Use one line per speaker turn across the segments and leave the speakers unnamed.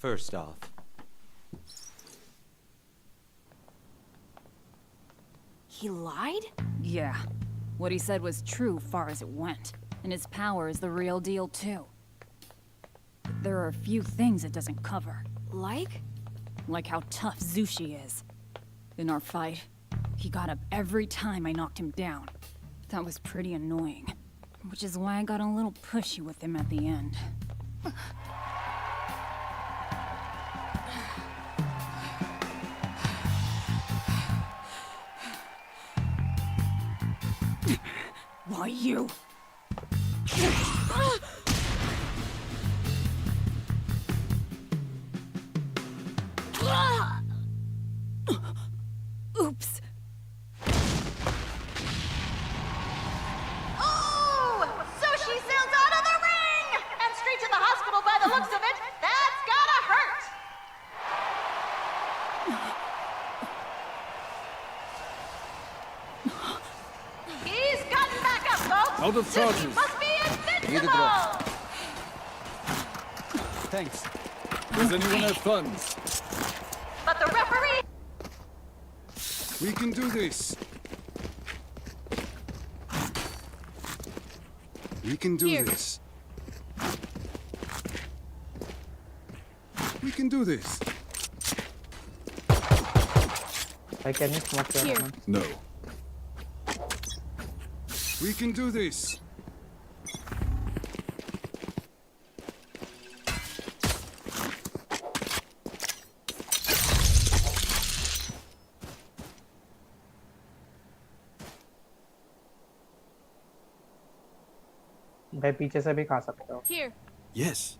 First off,
he lied?
Yeah. What he said was true far as it went. And his power is the real deal, too. But there are a few things it doesn't cover.
Like?
Like how tough Zushi is. In our fight, he got up every time I knocked him down. That was pretty annoying. Which is why I got a little pushy with him at the end. Why you? Oops.
Oh! Sushi sails out of the ring! And straight to the hospital by the looks of it. That's gotta hurt! He's gotten back up, folks!
Out of charges.
Sushi must be
Need a
invincible!
drop.
thanks.
Does anyone have funds?
But the referee...
We can do this. We can do this. We can do this.
Can you smoke your one?
No. We can do this.
भाई पीछे से भी खा सकते हो.
Here.
Yes.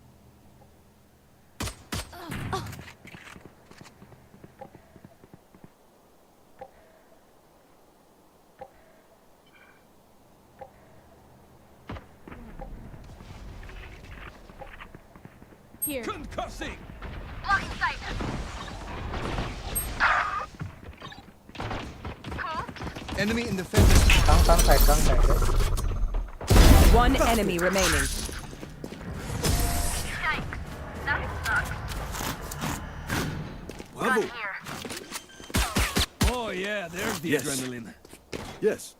Here.
Concussing.
Blocking sight.
Enemy in the fence.
Kang side.
One enemy remaining.
Yikes. That sucks.
Bravo.
Gun here.
Oh yeah, there's the adrenaline. Yes.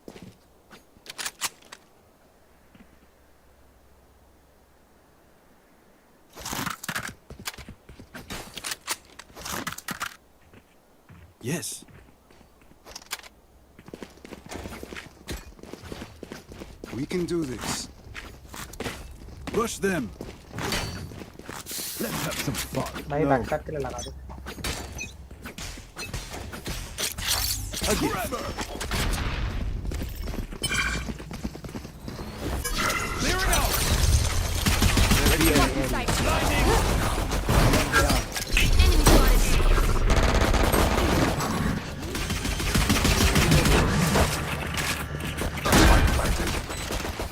Yes. We can do this. Rush them. Let's have some fun.
भाई backshot के लिए लगा दो.
Again. Clear it out.
Blocking sight.
Blinding.
Enemy spotted.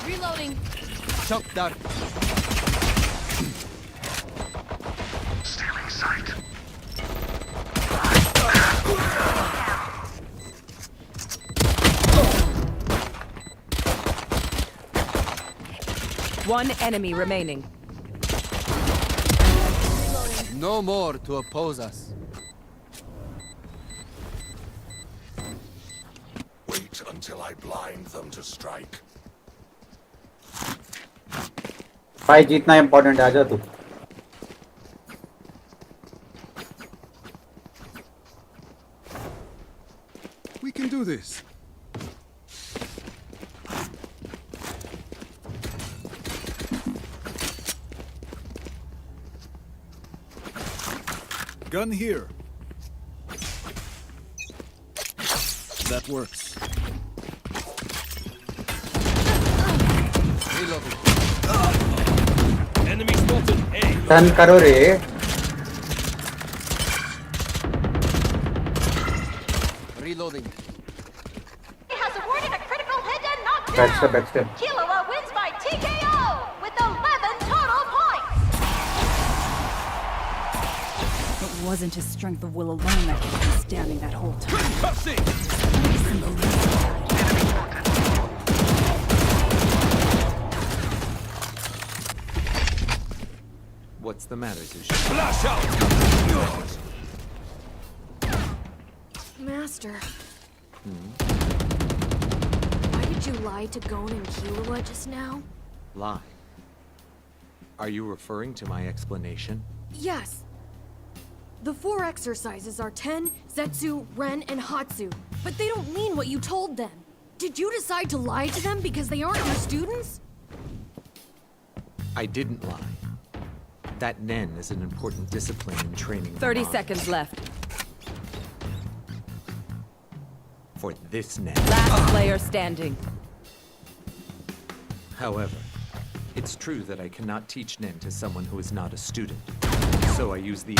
Reloading.
Shock dart.
Stealing sight.
One enemy remaining.
No more to oppose us.
Wait until I blind them to strike.
भाई जीतना important है. आजा तू.
We can do this. Gun here. That works.
Reloading.
Enemy spotted. A.
Turn करो रे.
Reloading.
He has awarded a critical hit and knockdown.
Backstep.
Killua wins by TKO with 11 total points.
It wasn't his strength of will alone that kept him standing that whole time.
Concussing.
What's the matter, Zushi?
Flash out!
Master. Why did you lie to Gon and Killua just now?
Lie. Are you referring to my explanation?
Yes. The 4 exercises are Ten, Zetsu, Ren, and Hatsu. But they don't mean what you told them. Did you decide to lie to them because they aren't your students?
I didn't lie. That Nen is an important discipline in training.
30 seconds left.
For this Nen.
Last player standing.
However, it's true that I cannot teach Nen to someone who is not a student. So I use the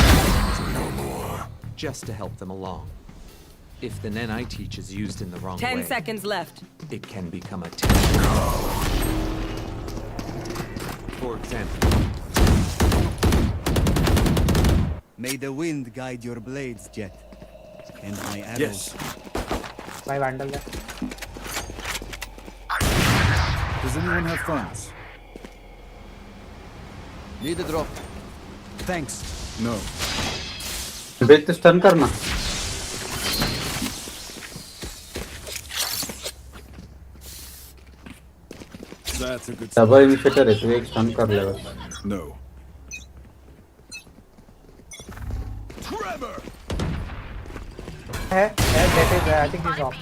no more just to help them along. If the Nen I teach is used in the wrong
10
way,
seconds left.
it can become a tension. For example,
May the wind guide your blades, Jet. And my arrows.
Yes.
भाई vandal है.
Does anyone have funds?
Need a drop. Thanks.
No.
Break तो stun करना.
That's a good
double initiator है तो एक stun कर ले बस.
No. Trevor!
है that is I think he's off.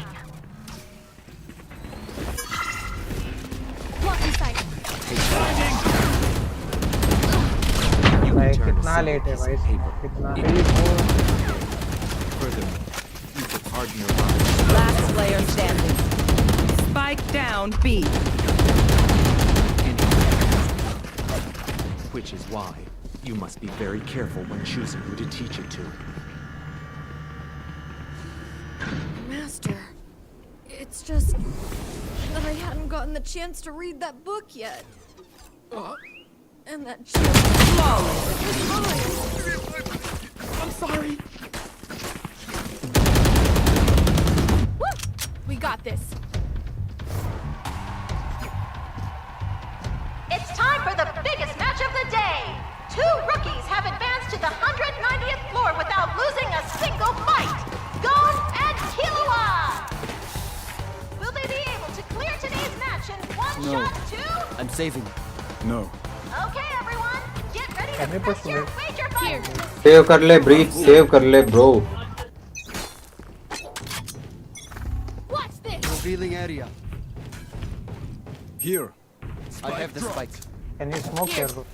you
भाई
can turn a
कितना
single
लेट है
piece
भाई.
of paper
कितना.
into Furthermore, you could harden your mind.
Last player standing. Spike down B.
Which is why you must be very careful when choosing who to teach it to.
Master. It's just that I hadn't gotten the chance to read that book yet. And that chance was mine. I'm sorry. Woo! We got this.
It's time for the biggest match of the day. 2 rookies have advanced to the 190th floor without losing a single fight. Gon and Killua! Will they be able to clear today's match in one
No.
shot too?
I'm saving.
No.
Okay, everyone, get ready
Can
to
we
press
push
your
mid?
wager button.
Save कर ले breathe. Save कर ले bro.
Watch this!
Revealing area.
Here.
I have the spike.
Can you smoke here? Bro?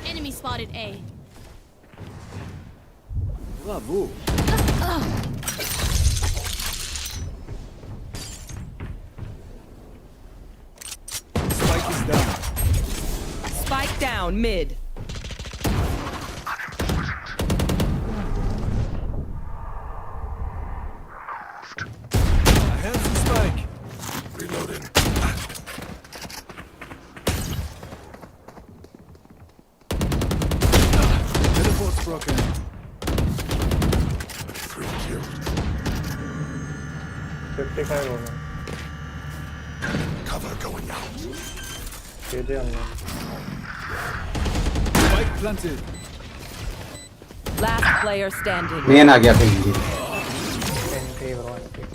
Enemy spotted A.
Bravo. Spike is down.
Spike down mid.
I have the spike.
Reloading.
Teleport's broken.
3 killed.
55 हो गए.
Cover going out.
सीधे अंदर.
Spike planted.
Last player standing.
मेन आ गया फिर.
Entry bro, entry.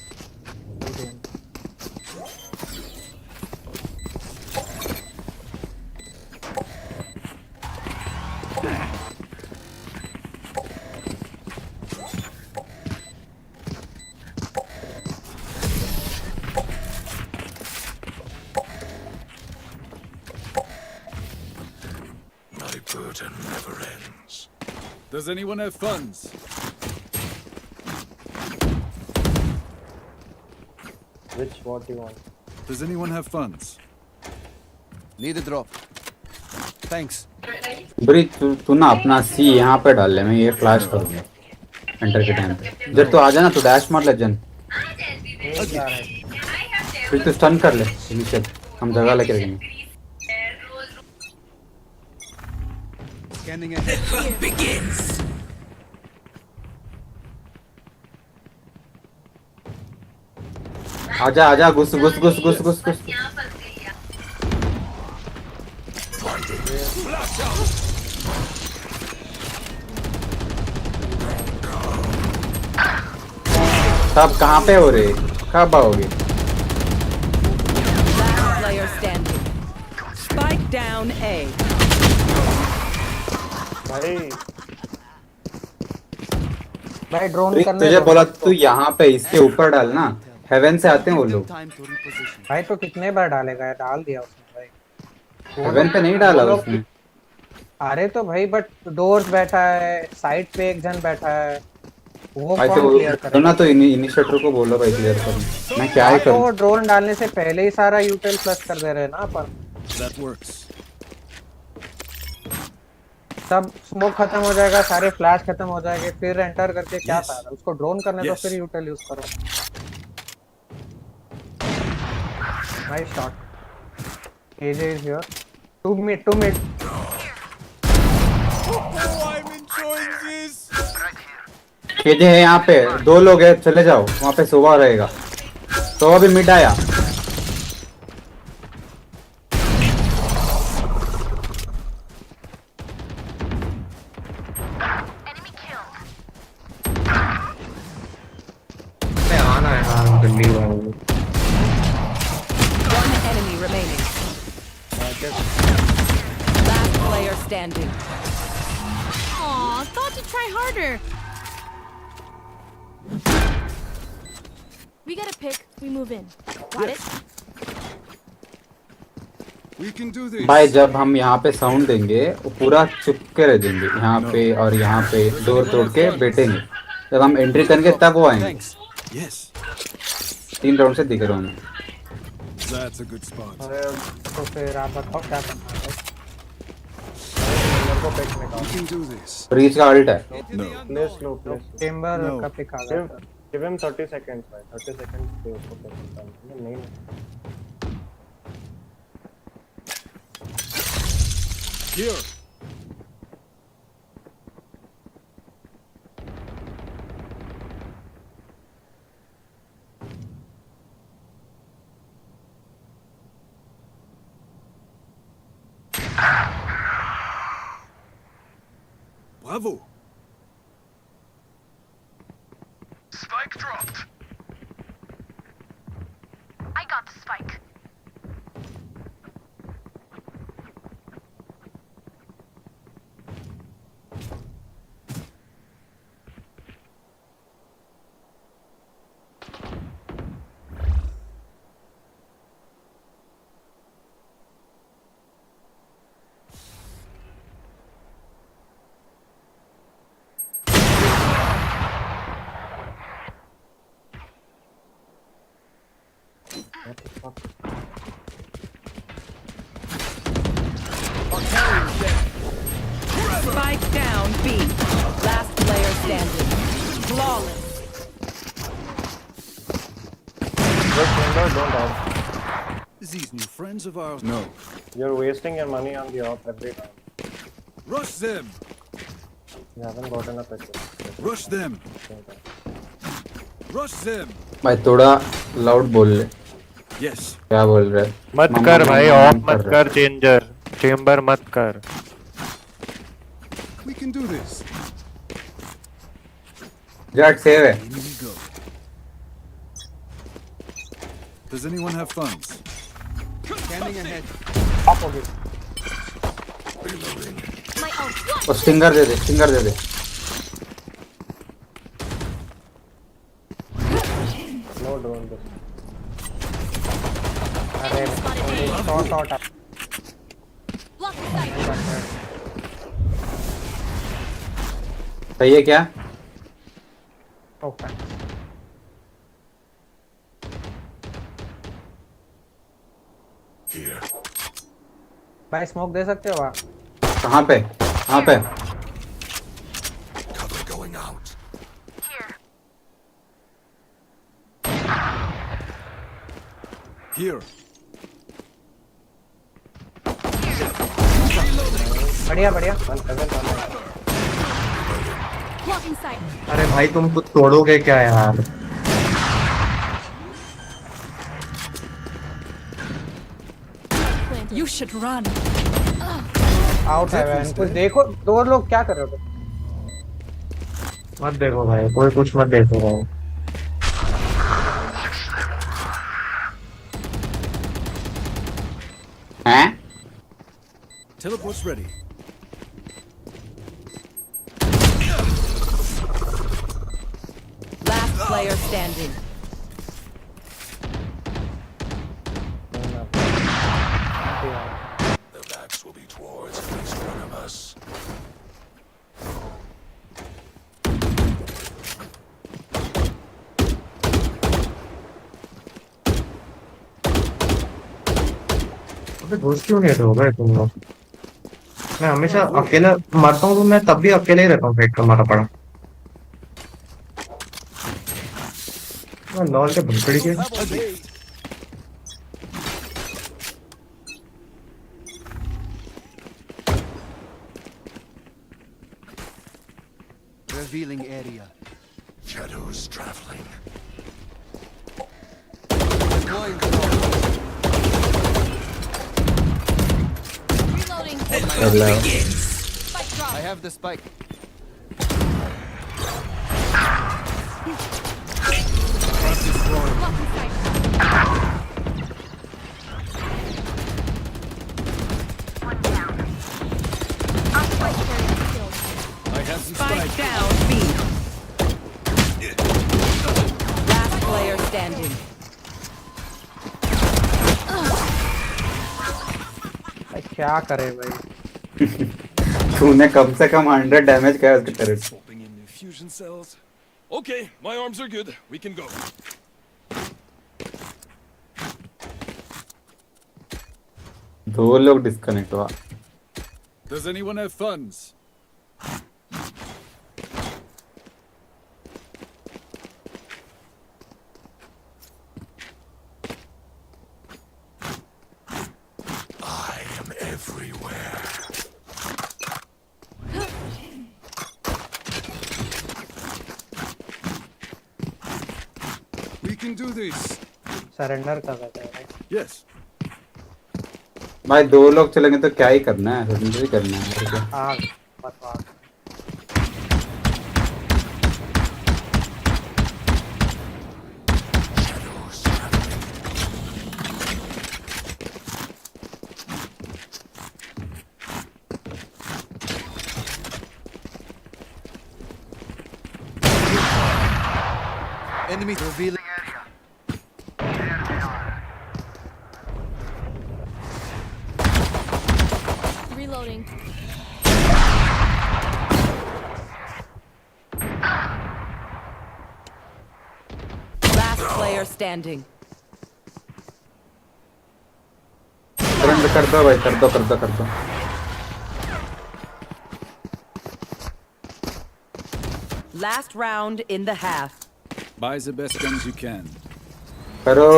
My burden never ends.
Does anyone have funds?
Which what you want?
Does anyone have funds?
Need a drop. Thanks.
Breath तू ना अपना सी यहाँ पे डाल ले. मैं ये फ्लैश करूँगा एंटर के टाइम पे. जब तू आ जाना तो डैश मार ले जन. फिर तू स्टन कर ले. इनिशियल हम जगह लेके रहेंगे.
Scanning ahead.
आजा आजा घुस घुस घुस घुस घुस घुस सब कहाँ पे हो रहे, कब आओगे?
Last player standing. Spike down A.
भाई ड्रोन करने
तुझे
दो।
बोला तू यहाँ पे इसके ऊपर डाल ना, हेवन से आते हैं वो लोग।
Time to reposition.
भाई तो कितने बार डालेगा, डाल दिया उसने भाई।
हेवन पे नहीं डाला
वो लोग-
उसने।
अरे तो भाई बट डोर्स बैठा है, साइड पे एक जन बैठा है, वो
भाई
कौन
तो
क्लियर
तो
करेगा?
ना तो इनिशिएटर को बोलो भाई क्लियर करो, मैं क्या ही
तो वो
करूँ।
ड्रोन डालने से पहले ही सारा यूटेल फ्लश कर दे रहे हैं ना अपन।
That works.
सब स्मोक खत्म हो जाएगा, सारे फ्लैश खत्म हो जाएंगे, फिर एंटर करके क्या
Yes.
फायदा? उसको ड्रोन करने दो,
Yes.
फिर यूटेल यूज करो। Nice shot. AJ is here. Two mid
KJ है यहाँ पे, 2 लोग हैं, चले जाओ वहाँ पे। सोवा रहेगा, सोवा भी मिड आया।
One enemy remaining. Last player standing.
Aw, thought to try harder. We get a pick, we move in. Got it?
We can do this.
भाई जब हम यहाँ पे साउंड देंगे वो पूरा चुप के रह देंगे, यहाँ पे और यहाँ पे डोर तोड़ के बैठेंगे। जब हम एंट्री करेंगे तब वो आएंगे।
Thanks. Yes.
3 राउंड से दिख रहा हूँ।
That's a good spot.
अरे तो फिर आप बताओ क्या करना है भाई? मेरे को पिक निकालो।
We can do this.
Reach का अल्ट है।
No.
Play slow play. Chamber
No.
का पिक आ गया।
Give him 30 seconds, भाई 30 seconds पे उसको pick निकालना है। नहीं
Here. Bravo.
Spike dropped.
I got the spike.
Spike down B. Last player standing. Flawless.
Just remember, don't die.
These new friends of ours. No.
You're wasting your money on the op every time.
Rush them.
You haven't gotten a pick.
Rush them. Rush them.
भाई थोड़ा loud बोल ले।
Yes.
क्या बोल रहा है?
मत
मामा,
कर भाई,
मामा
ऑफ मत
रहा
कर, चेंजर चेंबर मत कर।
We can do this.
जट सेव है।
In we go. Does anyone have funds?
Scanning ahead.
My ult.
वो stinger they they, stinger they they.
No drone this.
अरे शॉट
Block the sight.
सही है क्या?
Okay.
Here.
भाई smoke दे सकते हो आप?
कहाँ पे? कहाँ पे?
Cover going out.
Here.
बढ़िया बढ़िया।
Blocking sight.
अरे भाई तुम कुछ तोड़ोगे क्या यार?
You should run.
आउट है वैन, कुछ देखो, दो लोग क्या कर रहे हो?
मत देखो भाई, कोई कुछ मत देखो भाई.
हैं?
Teleport's ready.
Last player standing.
Their backs will be towards at least one of us.
अबे घुस क्यों नहीं रहे हो भाई तुम लोग? मैं हमेशा अकेला मरता हूँ तो मैं तब भी अकेले ही रहता हूँ, फेंक कर मारा पड़ा. लॉल के भंकड़ी के.
Revealing area.
Shadows traveling.
Deploying drone.
Reloading.
Hello.
Spike drop.
I have the spike.
Blocking sight.
I have the
Spike
spike.
down B. Last player standing.
भाई क्या करे भाई?
तूने कम से कम 100 डैमेज किया उसके turret.
Swapping in new fusion cells. Okay, my arms are good. We can go.
दो लोग डिस्कनेक्ट हुआ.
Does anyone have funds?
I am everywhere.
We can do this.
Surrender कर देते हैं भाई.
Yes.
भाई दो लोग चलेंगे तो क्या ही करना है, सरेंडर ही करना है. ठीक है.
आग बस आग.
Shadows traveling.
Enemy revealing.
Reloading.
Last player standing.
Surrender कर दो भाई, कर दो कर दो कर दो.
Last round in the half.
Buy the best guns you can.
करो.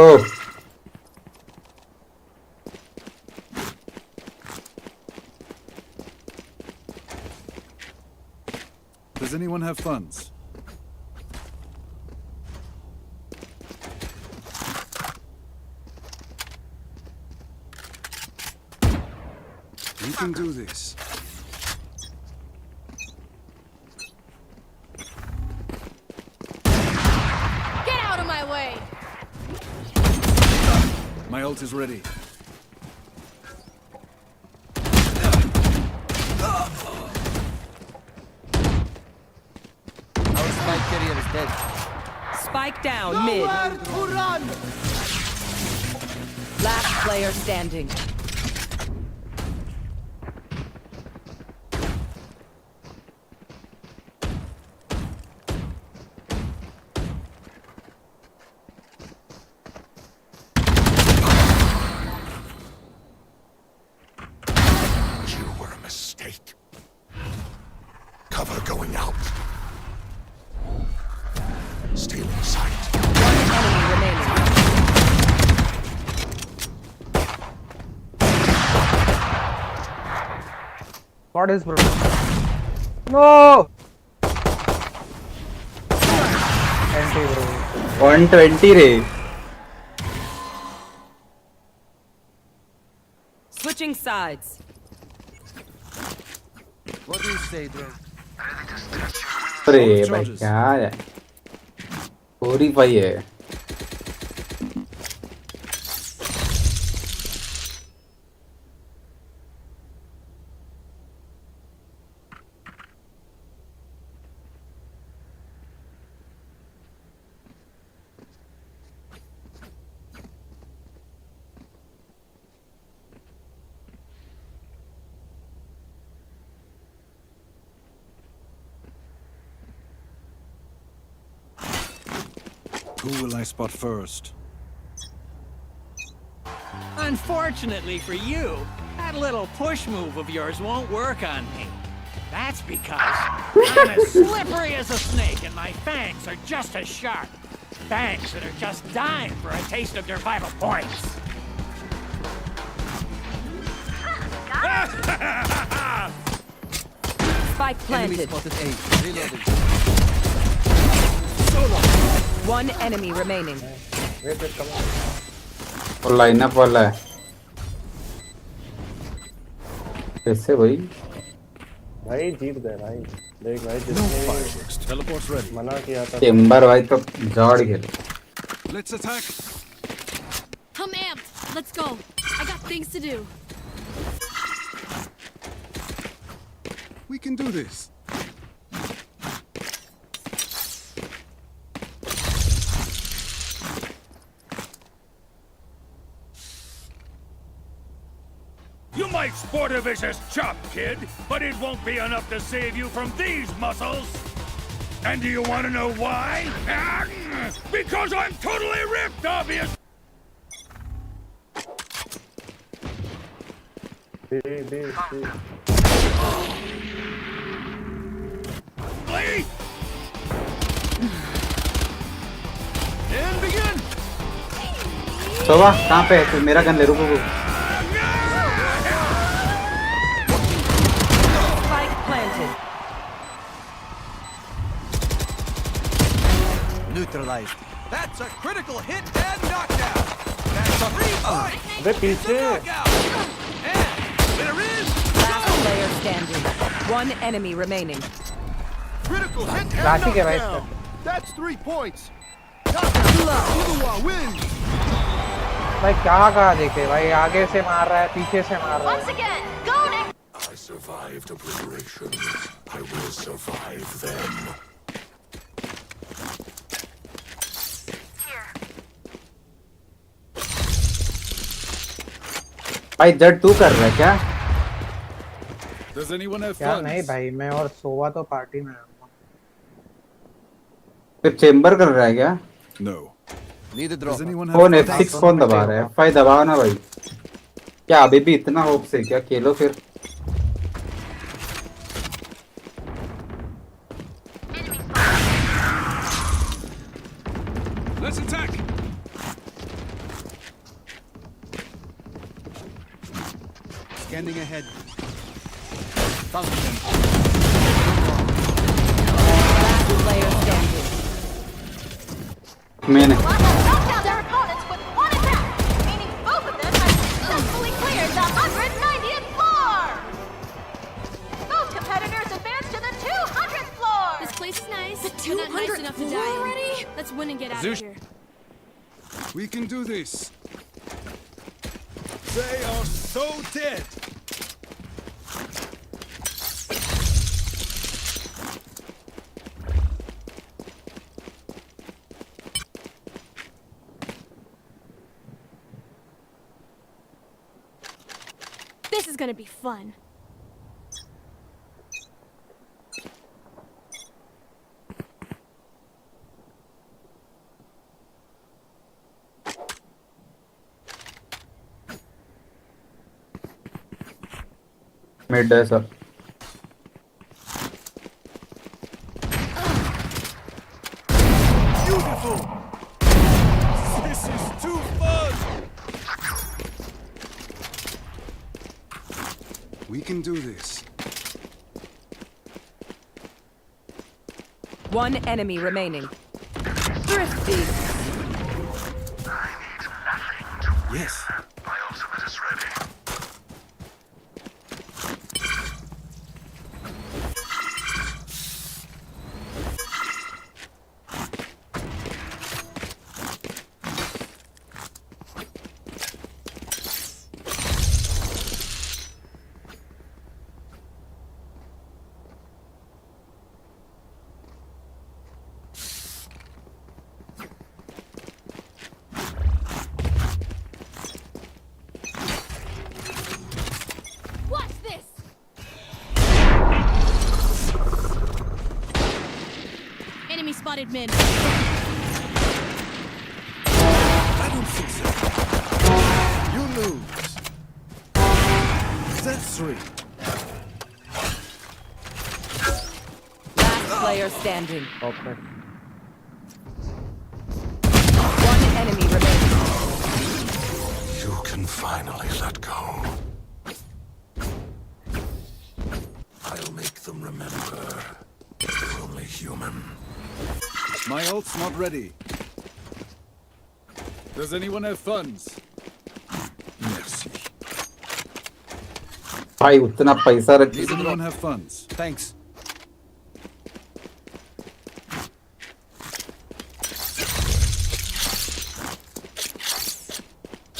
Does anyone have funds? We can do this.
Get out of my way.
My ult is ready.
Our spike carrier is dead.
Spike down mid. Last player standing.
You were a mistake. Cover going out. Stealing sight.
Enemy remaining.
What is bro? No. Anti bro.
120 रे.
Switching sides.
What do you say, Dre?
अरे भाई क्या है पूरी भाई है
Who will I spot first?
Unfortunately for you, that little push move of yours won't work on me. That's because I'm as slippery as a snake and my fangs are just as sharp. Fangs that are just dying for a taste of your vital points.
Spike
Enemy
planted.
spotted A. Reloading.
One enemy remaining.
और lineup वाला है कैसे भाई
भाई जीत गए भाई देख भाई
No
जिसने
fireworks. Teleport's ready.
मना किया था
चेम्बर भाई तो झाड़ खेले
Let's attack.
I'm amped. Let's go. I got things to do.
We can do this.
You might sport a vicious chop, kid, but it won't be enough to save you from these muscles. And do you want to know why? Because I'm totally ripped, obvious. And begin.
शोभा कहाँ पे है तू मेरा gun ले रुको
Spike planted.
Neutralized. That's a critical hit and knockdown. That's a 3-point
अबे पीछे
knockout. And winner is
Last player standing. One enemy remaining.
critical hit and
classic है भाई
knockdown.
इसका
That's 3 points. Knockout. Wins.
भाई क्या कहा देखे भाई आगे से मार रहा है पीछे से मार रहा
Once
है
again, go next.
I survived obliteration. I will survive them.
भाई जड तू कर रहा है क्या
Does anyone have
क्या
funds?
नहीं भाई मैं और सोवा तो पार्टी में आऊंगा
फिर चेम्बर कर रहा है क्या
No.
Need a
Does
drop.
anyone have
phone
funds?
F6 कौन दबा रहा है F5 दबाओ ना भाई क्या अभी भी इतना होप से क्या खेलो फिर
Let's attack.
Scanning ahead. Found them.
Last player standing.
मैंने
Knock down their opponents with one attack, meaning both of them have successfully cleared the 190th floor. Both competitors advance to the 200th floor.
This place is nice.
The
but not nice
200th
enough to
floor
die in.
already?
Let's win and get out of
Zeus-
here.
We can do this.
They are so dead.
This is gonna be fun.
Mid है सब
Beautiful. This is too fun.
We can do this.
One enemy remaining. Thrifty.
Yes.
spotted mid.
I don't think so. You lose. That's 3.
Last player standing.
Okay.
One enemy remaining.
You can finally let go. I'll make them remember. They're only human. My ult's not ready. Does anyone have funds? Merci.
भाई उतना पैसा रख
Does anyone have funds?
Thanks.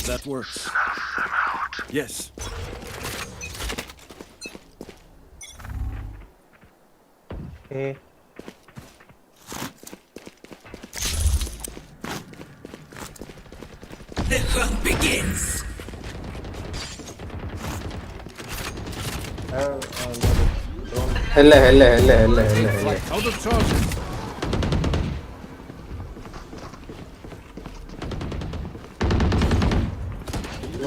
That works. Yes.
Okay.
The hunt begins.
हेले
Out of charges.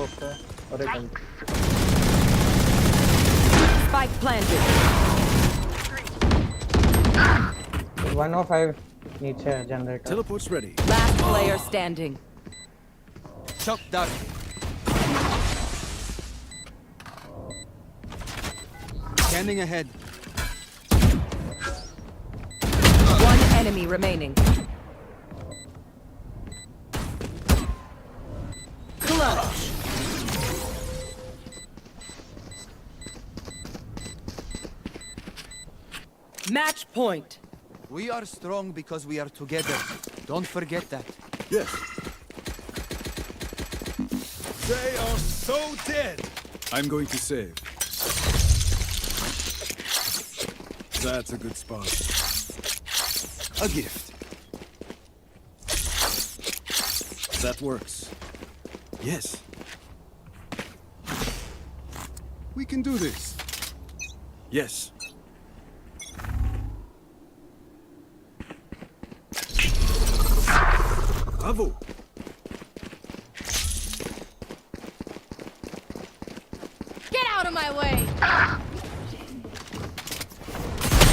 Okay. अरे
Spike planted.
105 नीचे है generator.
Teleport's ready.
Last player standing.
Chuck that. Scanning ahead.
One enemy remaining. Clutch. Match point.
We are strong because we are together. Don't forget that.
Yes. They are so dead. I'm going to save. That's a good spot. A gift. That works. Yes. We can do this. Yes. Bravo.
Get out of my way!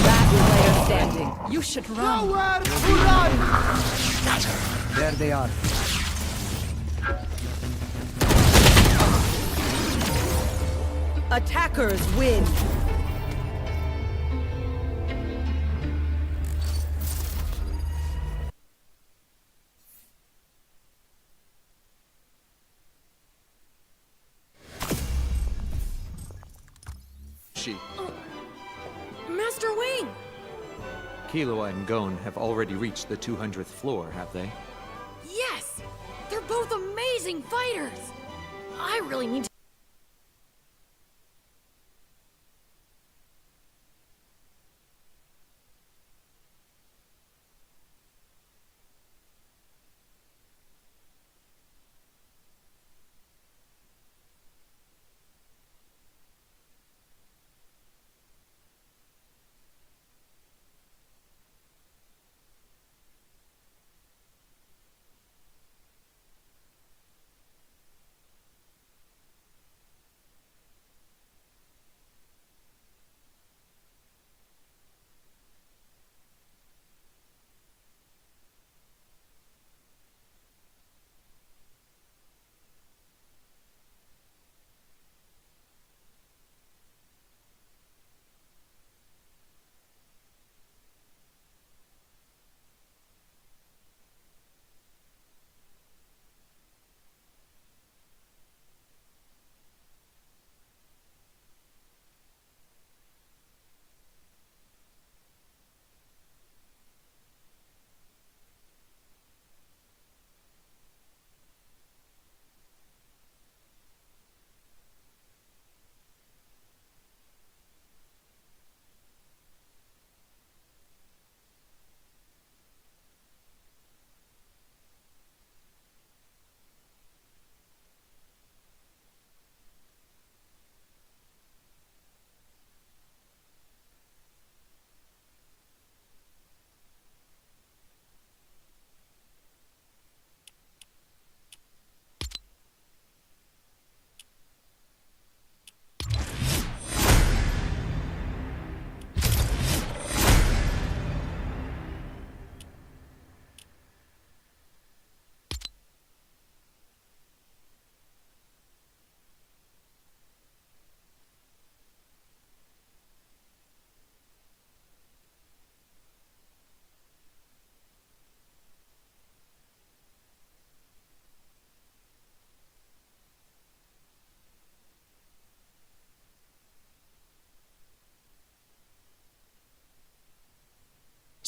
Last player standing.
You should run.
Nowhere to run! There they are.
Attackers win.
Master Wing!
Killua and Gon have already reached the 200th floor, have they?
Yes! They're both amazing fighters! I really need to...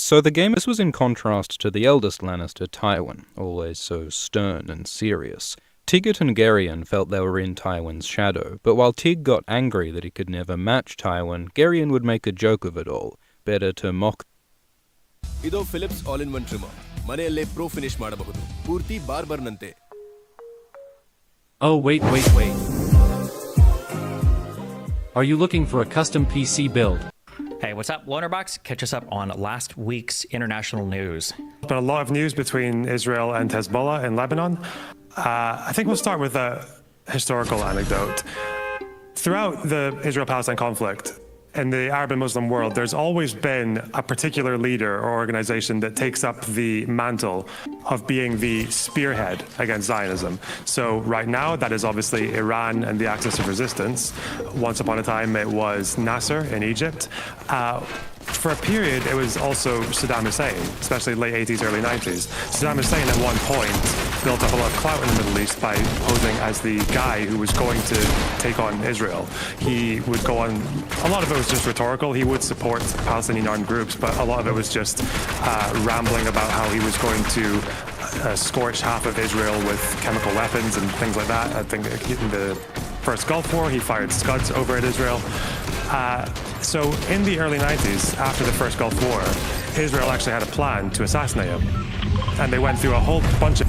So the game, this was in contrast to the eldest Lannister, Tywin, always so stern and serious. Tigget and Geryon felt they were in Tywin's shadow, but while Tig got angry that he could never match Tywin, Geryon would make a joke of it all, better to mock.
ಇದು Philips all in one trimmer. ಮನೆಯಲ್ಲೇ pro finish ಮಾಡಬಹುದು. ಪೂರ್ತಿ ಬಾರ್ಬರ್ನಂತೆ.
Oh wait. Are you looking for a custom PC build?
Hey, what's up, Lonerbox? Catch us up on last week's international news.
But a lot of news between Israel and Hezbollah in Lebanon. I think we'll start with a historical anecdote. Throughout the Israel-Palestine conflict, in the Arab and Muslim world, there's always been a particular leader or organization that takes up the mantle of being the spearhead against Zionism. So right now, that is obviously Iran and the Axis of Resistance. Once upon a time, it was Nasser in Egypt. For a period, it was also Saddam Hussein, especially late 80s, early 90s. Saddam Hussein at one point built up a lot of clout in the Middle East by posing as the guy who was going to take on Israel. He would go on, a lot of it was just rhetorical. He would support Palestinian armed groups, but a lot of it was just rambling about how he was going to scorch half of Israel with chemical weapons and things like that. I think in the first Gulf War, he fired Scuds over at Israel. So in the early 90s, after the first Gulf War, Israel actually had a plan to assassinate him. And they went through a whole bunch of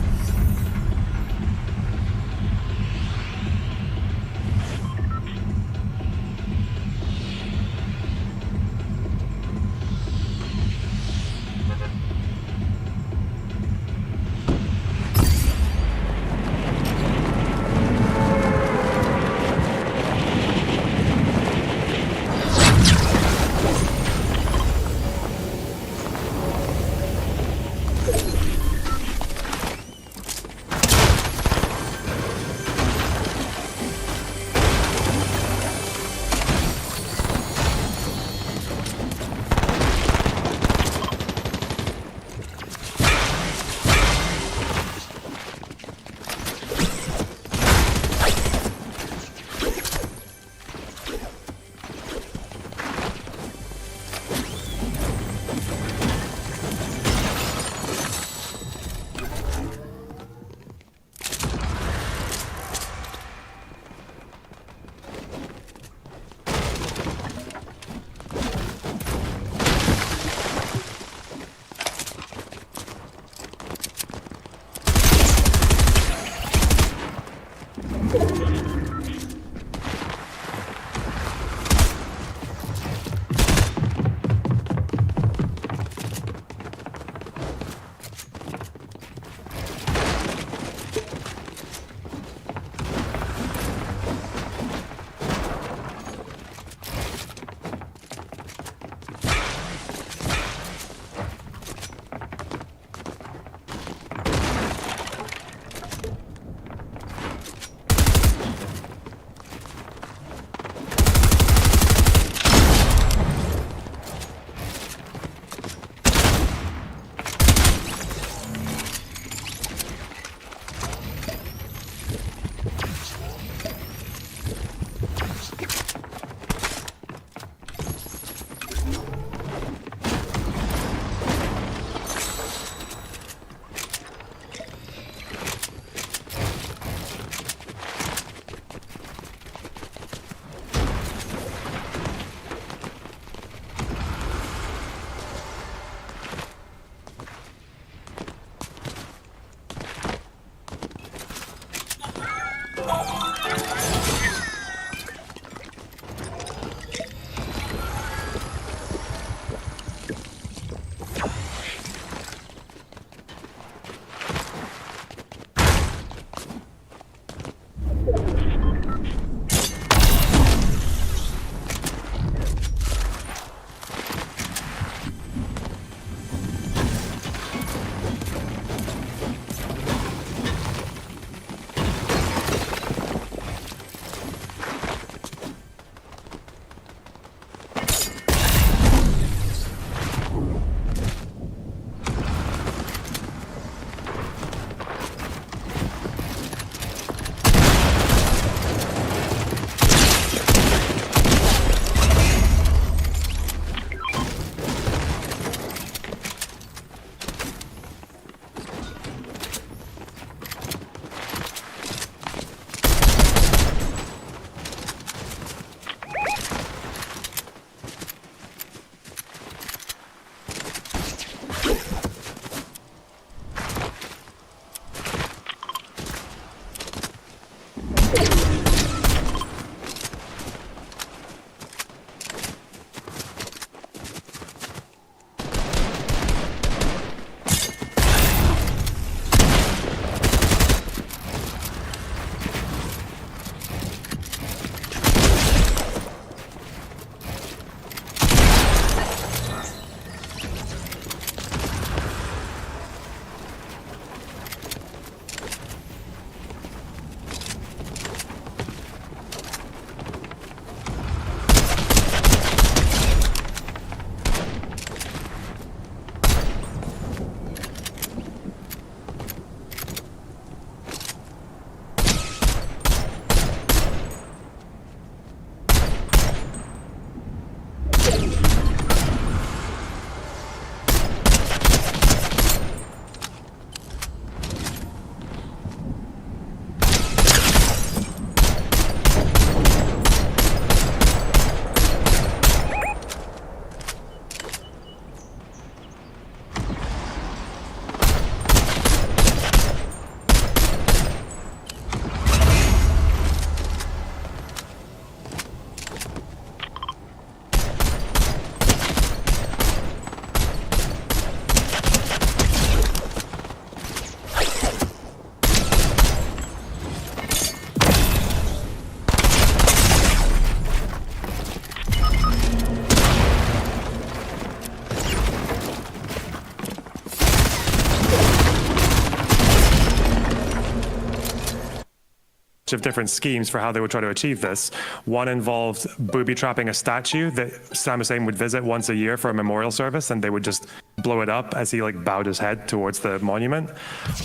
of different schemes for how they would try to achieve this. One involved booby-trapping a statue that Saddam Hussein would visit once a year for a memorial service, and they would just blow it up as he bowed his head towards the monument.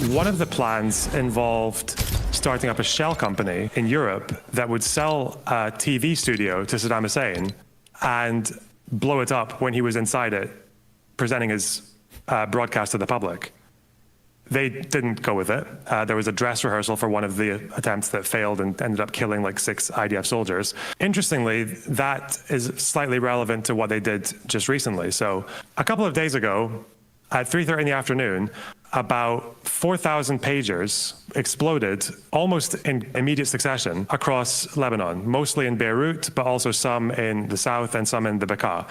One of the plans involved starting up a shell company in Europe that would sell a TV studio to Saddam Hussein and blow it up when he was inside it, presenting his broadcast to the public. They didn't go with it. There was a dress rehearsal for one of the attempts that failed and ended up killing 6 IDF soldiers. Interestingly, that is slightly relevant to what they did just recently. So a couple of days ago, at 3:30 in the afternoon, about 4,000 pagers exploded almost in immediate succession across Lebanon, mostly in Beirut, but also some in the south and some in the Bekaa.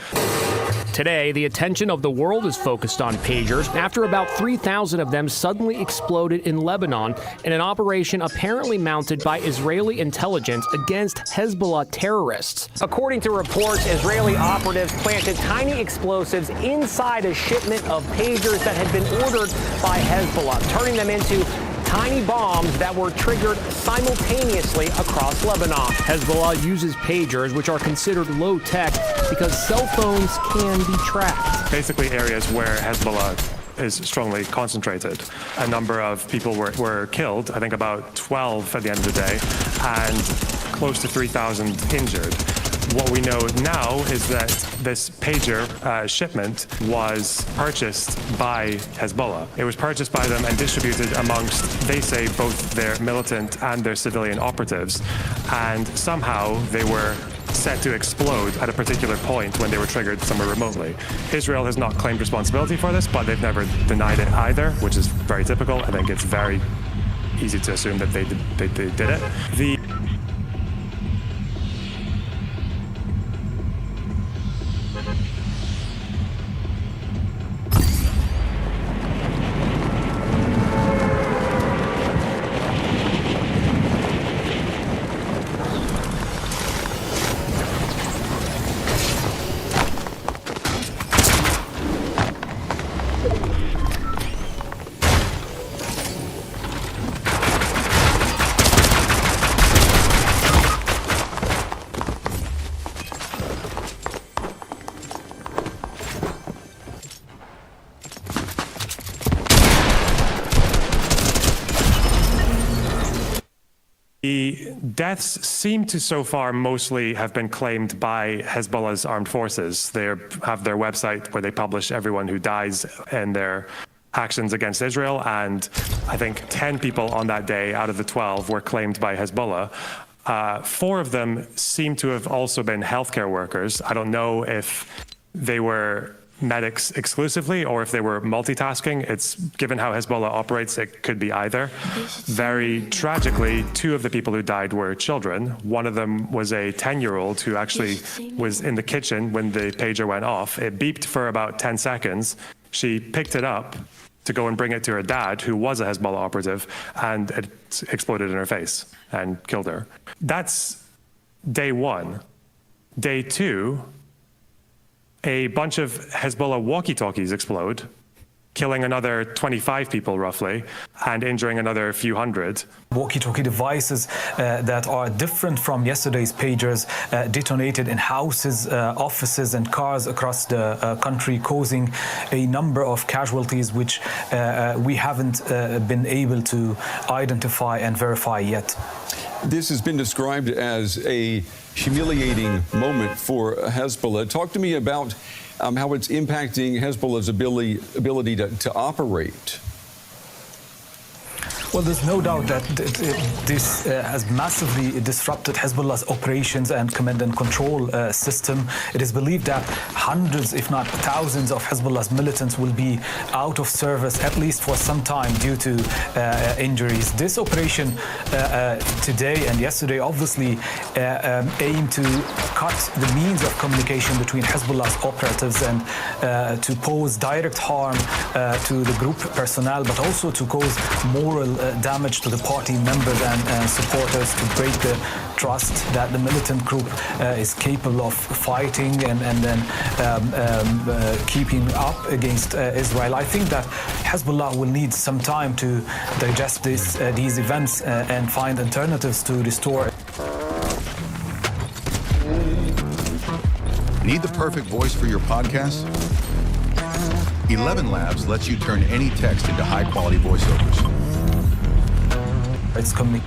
Today, the attention of the world is focused on pagers after about 3,000 of them suddenly exploded in Lebanon in an operation apparently mounted by Israeli intelligence against Hezbollah terrorists. According to reports, Israeli operatives planted tiny explosives inside a shipment of pagers that had been ordered by Hezbollah, turning them into tiny bombs that were triggered simultaneously across Lebanon. Hezbollah uses pagers, which are considered low-tech because cell phones can be tracked.
Basically areas where Hezbollah is strongly concentrated. A number of people were killed, I think about 12 at the end of the day, and close to 3,000 injured. What we know now is that this pager shipment was purchased by Hezbollah. It was purchased by them and distributed amongst, they say, both their militant and their civilian operatives. And somehow they were set to explode at a particular point when they were triggered somewhere remotely. Israel has not claimed responsibility for this, but they've never denied it either, which is very typical. I think it's very easy to assume that they did it. The deaths seem to so far mostly have been claimed by Hezbollah's armed forces. They have their website where they publish everyone who dies in their actions against Israel, and I think 10 people on that day out of the 12 were claimed by Hezbollah. 4 of them seem to have also been healthcare workers. I don't know if they were medics exclusively or if they were multitasking. It's given how Hezbollah operates, it could be either. Very tragically, 2 of the people who died were children. One of them was a 10-year-old who actually was in the kitchen when the pager went off. It beeped for about 10 seconds. She picked it up to go and bring it to her dad, who was a Hezbollah operative, and it exploded in her face and killed her. That's day 1. Day 2, a bunch of Hezbollah walkie-talkies explode, killing another 25 people roughly, and injuring another few hundred.
Walkie-talkie devices that are different from yesterday's pagers detonated in houses, offices and cars across the country, causing a number of casualties which we haven't been able to identify and verify yet.
This has been described as a humiliating moment for Hezbollah. Talk to me about how it's impacting Hezbollah's ability to operate.
Well, there's no doubt that this has massively disrupted Hezbollah's operations and command and control system. It is believed that hundreds, if not thousands, of Hezbollah's militants will be out of service, at least for some time, due to injuries. This operation today and yesterday obviously aimed to cut the means of communication between Hezbollah's operatives and to pose direct harm to the group personnel, but also to cause moral damage to the party members and supporters to break the trust that the militant group is capable of fighting and then keeping up against Israel. I think that Hezbollah will need some time to digest these events and find alternatives to restore.
Need the perfect voice for your podcast? 11 Labs lets you turn any text into high-quality voiceovers.
It's coming.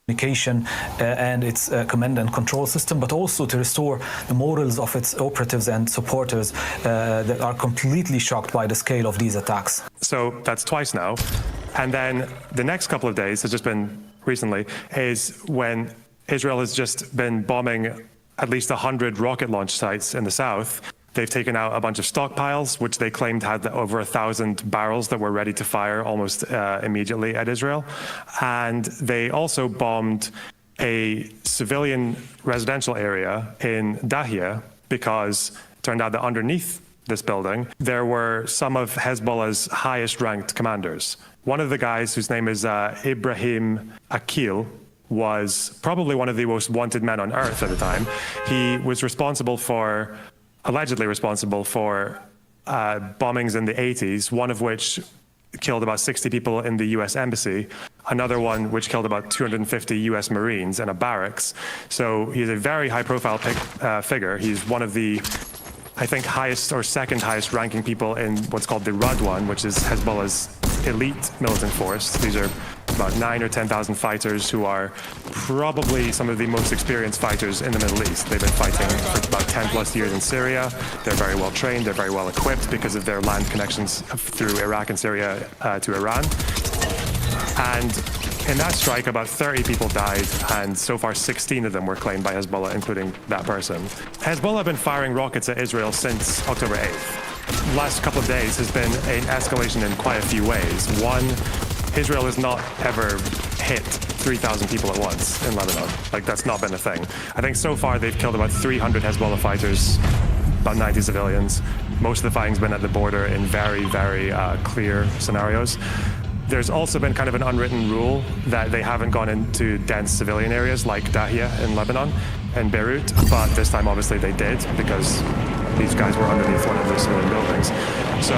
communication and its command and control system, but also to restore the morals of its operatives and supporters that are completely shocked by the scale of these attacks.
So that's twice now. And then the next couple of days, has just been recently, is when Israel has just been bombing at least 100 rocket launch sites in the south. They've taken out a bunch of stockpiles, which they claimed had over 1,000 barrels that were ready to fire almost immediately at Israel. And they also bombed a civilian residential area in Dahia because it turned out that underneath this building, there were some of Hezbollah's highest ranked commanders. One of the guys, whose name is Ibrahim Akil, was probably one of the most wanted men on earth at the time. He was allegedly responsible for bombings in the 80s, one of which killed about 60 people in the US Embassy, another one which killed about 250 US Marines in a barracks. So he's a very high-profile figure. He's one of the, I think, highest or second highest ranking people in what's called the Radwan, which is Hezbollah's elite militant force. These are about 9,000 or 10,000 fighters who are probably some of the most experienced fighters in the Middle East. They've been fighting for about 10 plus years in Syria. They're very well trained, they're very well equipped because of their land connections through Iraq and Syria to Iran. And in that strike, about 30 people died, and so far 16 of them were claimed by Hezbollah, including that person. Hezbollah have been firing rockets at Israel since October 8th. Last couple of days has been an escalation in quite a few ways. One, Israel has not ever hit 3,000 people at once in Lebanon. Like, that's not been a thing. I think so far they've killed about 300 Hezbollah fighters, about 90 civilians. Most of the fighting's been at the border in very, very clear scenarios. There's also been kind of an unwritten rule that they haven't gone into dense civilian areas like Dahia in Lebanon and Beirut, but this time obviously they did because these guys were underneath one of the civilian buildings. So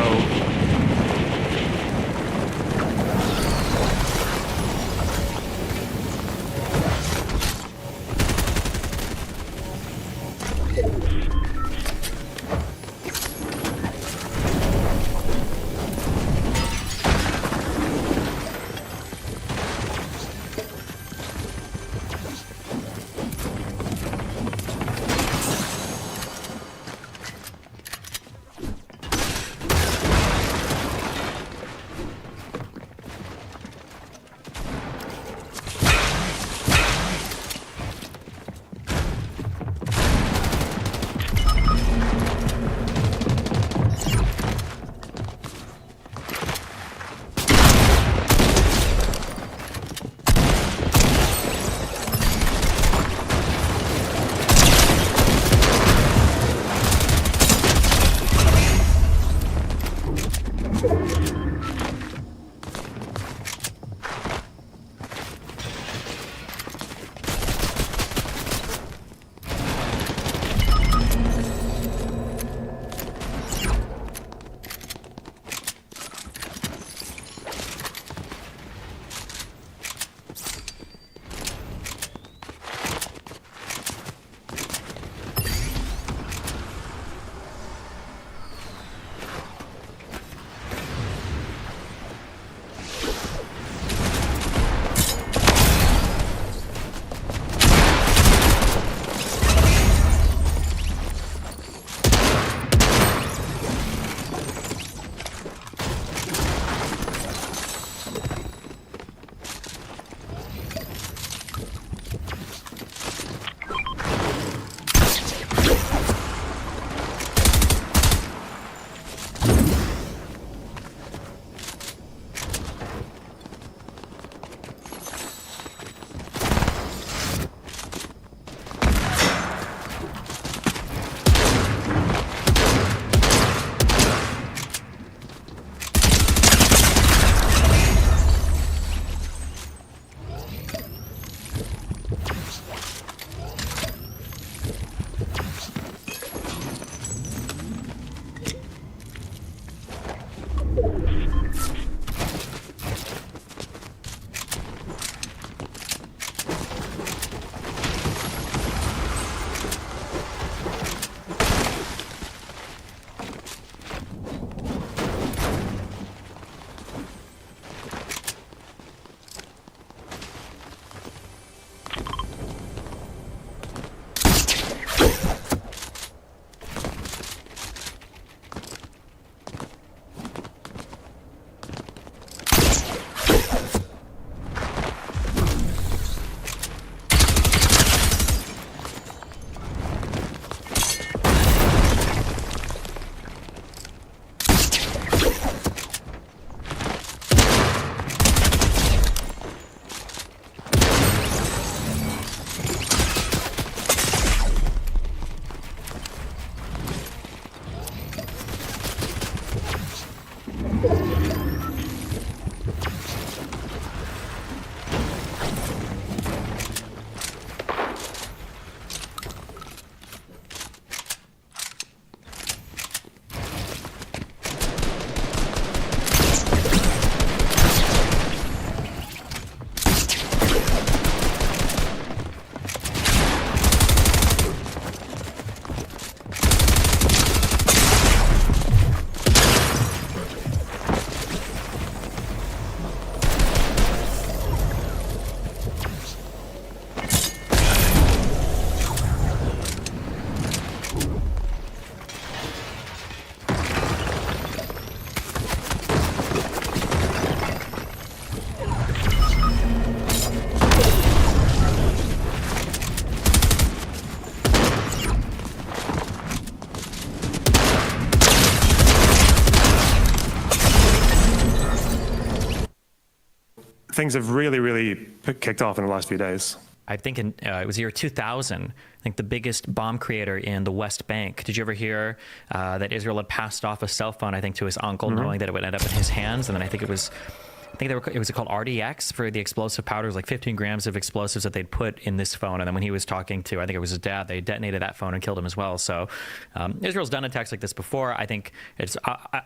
things have really kicked off in the last few days.
I think it was year 2000. I think the biggest bomb creator in the West Bank. Did you ever hear that Israel had passed off a cell phone, I think, to his uncle, knowing that it would end up in his hands? And then I think it was called RDX for the explosive powders, like 15 grams of explosives that they'd put in this phone. And then when he was talking to, I think it was his dad, they detonated that phone and killed him as well. So Israel's done attacks like this before. I think it's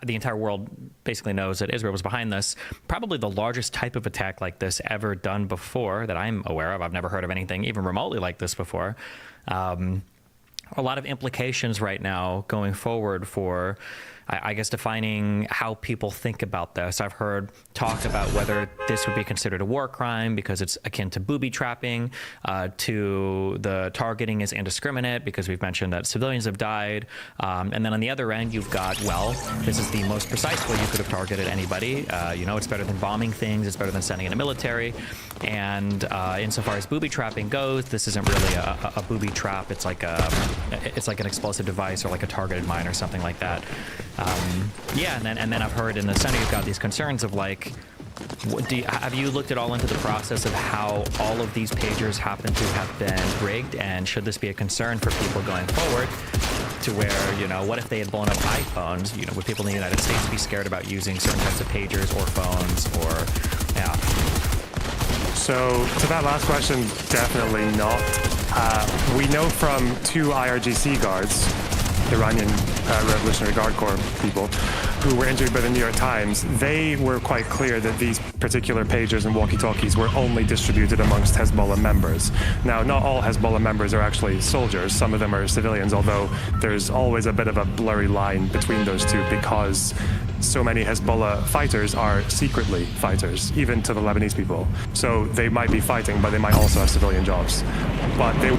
the entire world basically knows that Israel was behind this. Probably the largest type of attack like this ever done before that I'm aware of. I've never heard of anything even remotely like this before. A lot of implications right now going forward for, I guess, defining how people think about this. I've heard talk about whether this would be considered a war crime because it's akin to booby trapping, to the targeting is indiscriminate because we've mentioned that civilians have died. And then on the other end, you've got, well, this is the most precise way you could have targeted anybody. It's better than bombing things. It's better than sending in a military. And insofar as booby trapping goes, this isn't really a booby trap. It's like an explosive device or like a targeted mine or something like that. And then I've heard in the Senate you've got these concerns of like, have you looked at all into the process of how all of these pagers happen to have been rigged, and should this be a concern for people going forward? To where, what if they had blown up iPhones? Would people in the United States be scared about using certain types of pagers or phones or, yeah?
So to that last question, definitely not. We know from 2 IRGC guards, Iranian Revolutionary Guard Corps people, who were interviewed by the New York Times. They were quite clear that these particular pagers and walkie-talkies were only distributed amongst Hezbollah members. Now, not all Hezbollah members are actually soldiers. Some of them are civilians, although there's always a bit of a blurry line between those two because so many Hezbollah fighters are secretly fighters, even to the Lebanese people. So they might be fighting, but they might also have civilian jobs. But they...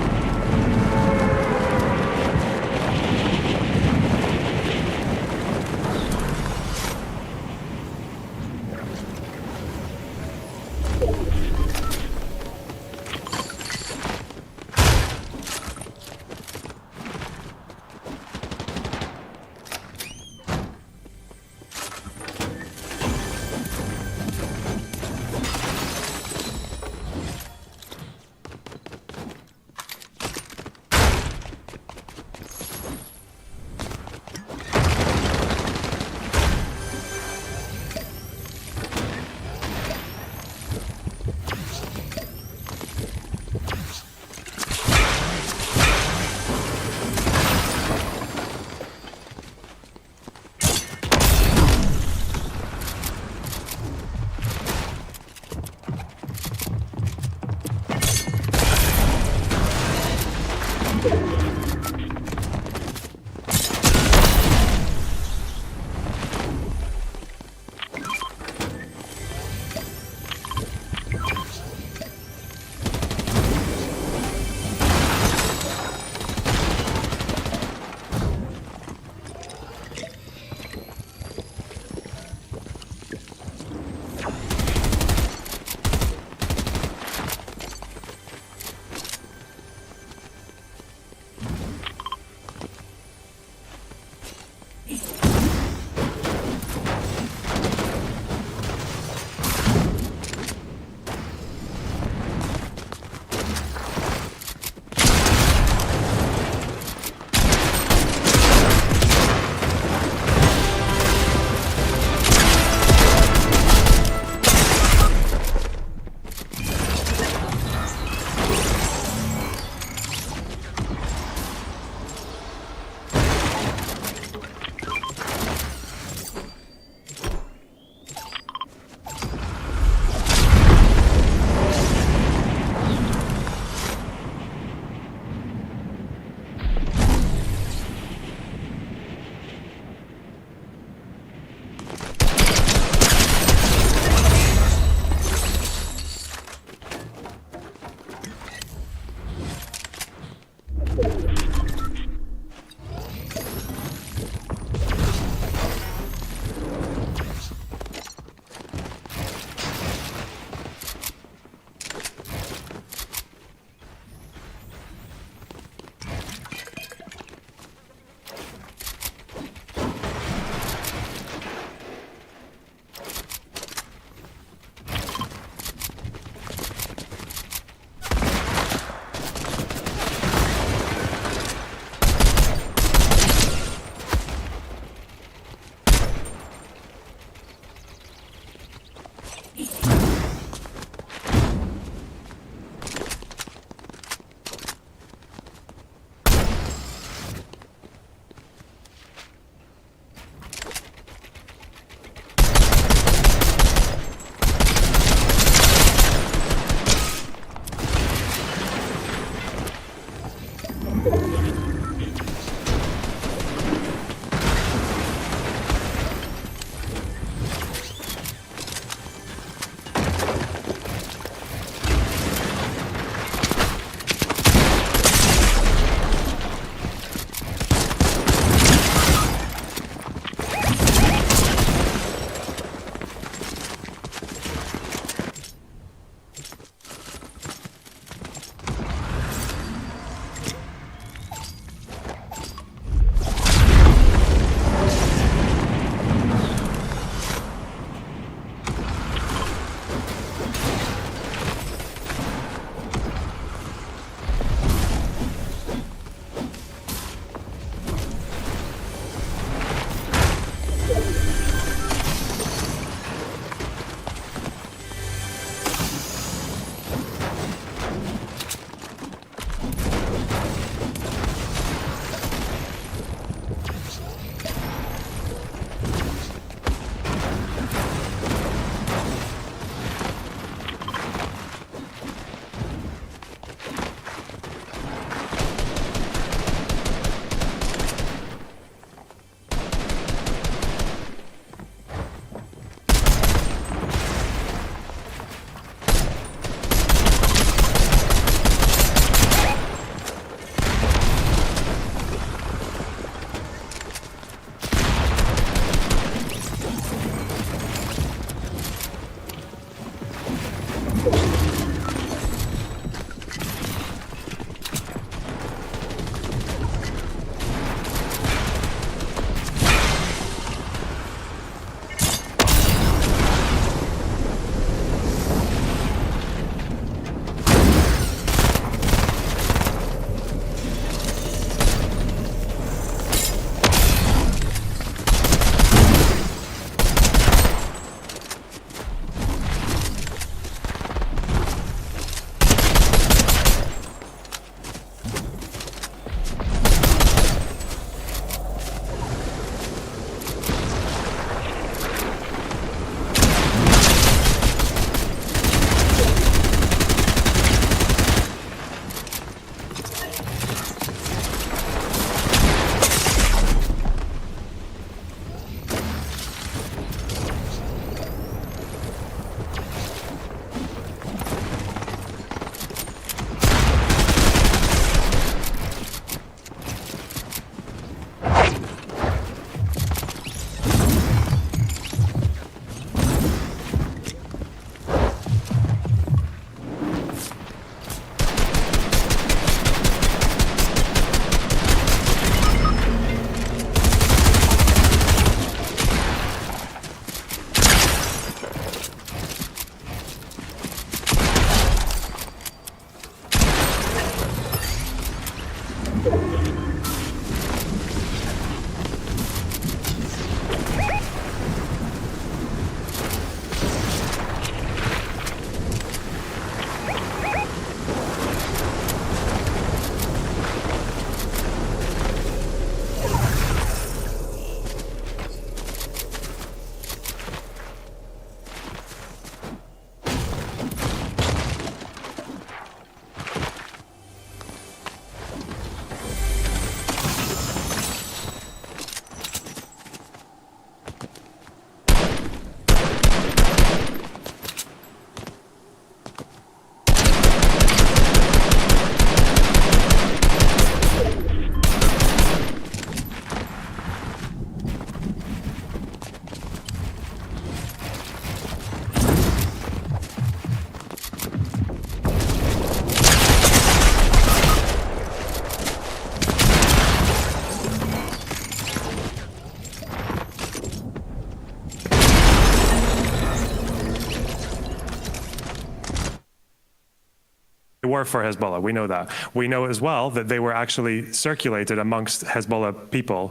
were for Hezbollah. We know that. We know as well that they were actually circulated amongst Hezbollah people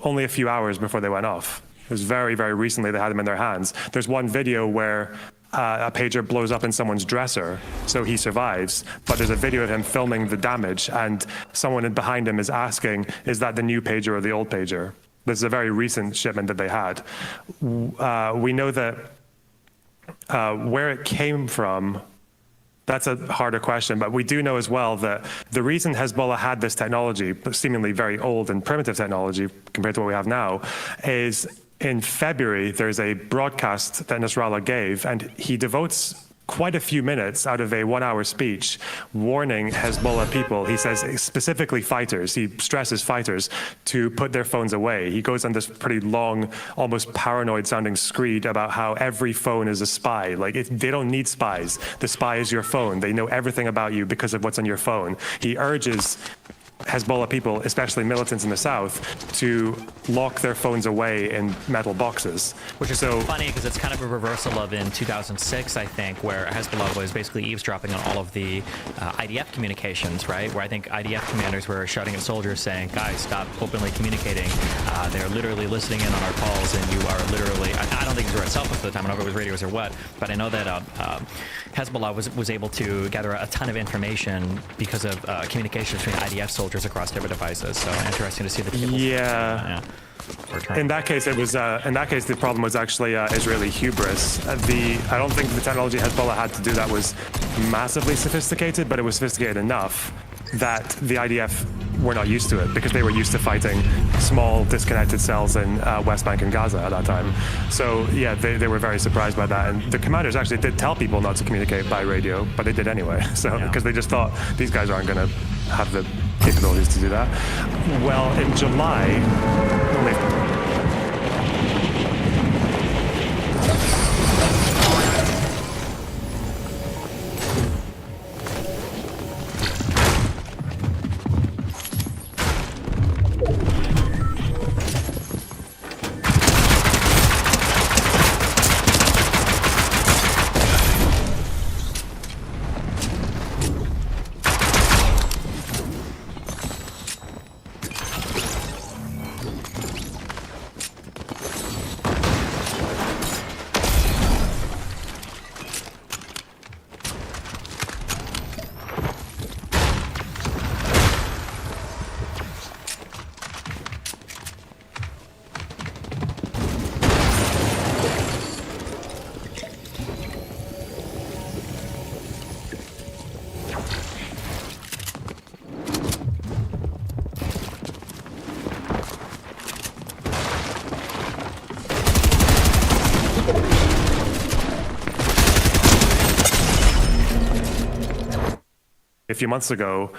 only a few hours before they went off. It was very, very recently they had them in their hands. There's one video where a pager blows up in someone's dresser, so he survives. But there's a video of him filming the damage, and someone behind him is asking, is that the new pager or the old pager? This is a very recent shipment that they had. We know that where it came from, that's a harder question, but we do know as well that the reason Hezbollah had this technology, seemingly very old and primitive technology compared to what we have now, is in February, there's a broadcast that Nasrallah gave, and he devotes quite a few minutes out of a 1-hour speech warning Hezbollah people. He says specifically fighters, he stresses fighters, to put their phones away. He goes on this pretty long, almost paranoid sounding screed about how every phone is a spy. Like, they don't need spies. The spy is your phone. They know everything about you because of what's on your phone. He urges Hezbollah people, especially militants in the south, to lock their phones away in metal boxes.
Which is so funny because it's kind of a reversal of in 2006, I think, where Hezbollah was basically eavesdropping on all of the IDF communications, right? Where I think IDF commanders were shouting at soldiers saying, guys, stop openly communicating. They're literally listening in on our calls, and you are literally, I don't think it was at cell phones at the time, I don't know if it was radios or what, but I know that Hezbollah was able to gather a ton of information because of communications between IDF soldiers across different devices. So interesting to see the people.
Yeah. In that case, it was. In that case, the problem was actually Israeli hubris. I don't think the technology Hezbollah had to do that was massively sophisticated, but it was sophisticated enough that the IDF were not used to it because they were used to fighting small, disconnected cells in West Bank and Gaza at that time. So yeah, they were very surprised by that, and the commanders actually did tell people not to communicate by radio, but they did anyway. So because they just thought these guys aren't going to have the capabilities to do that. Well, in July, a few months ago,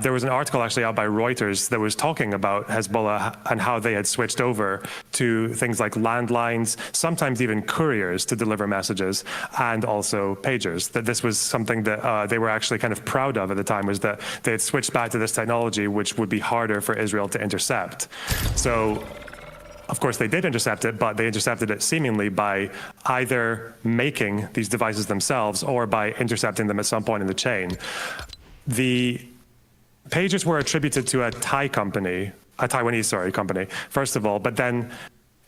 there was an article actually out by Reuters that was talking about Hezbollah and how they had switched over to things like landlines, sometimes even couriers to deliver messages, and also pagers. That this was something that they were actually kind of proud of at the time, was that they had switched back to this technology, which would be harder for Israel to intercept. So, of course, they did intercept it, but they intercepted it seemingly by either making these devices themselves or by intercepting them at some point in the chain. The pagers were attributed to a Taiwanese company, first of all, but then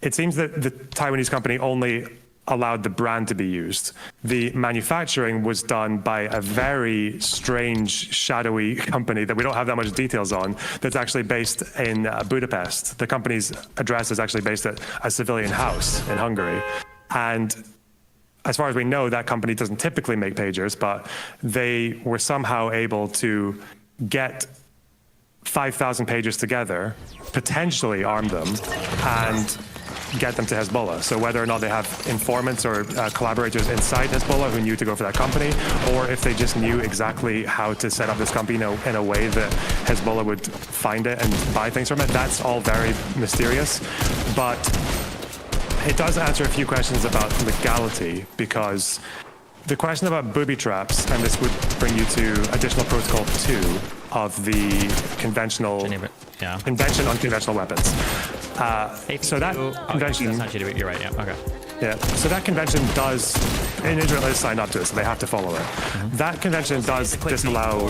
it seems that the Taiwanese company only allowed the brand to be used. The manufacturing was done by a very strange, shadowy company that we don't have that much details on, that's actually based in Budapest. The company's address is actually based at a civilian house in Hungary. And as far as we know, that company doesn't typically make pagers, but they were somehow able to get 5,000 pagers together, potentially arm them, and get them to Hezbollah. So whether or not they have informants or collaborators inside Hezbollah who knew to go for that company, or if they just knew exactly how to set up this company in a way that Hezbollah would find it and buy things from it, that's all very mysterious. But it does answer a few questions about legality, because the question about booby traps, and this would bring you to additional protocol 2 of the Convention on Conventional Weapons. So that convention...
That's not you, you're right, yeah, okay.
Yeah, so that convention does, and Israel is signed up to it, so they have to follow it. That convention does disallow...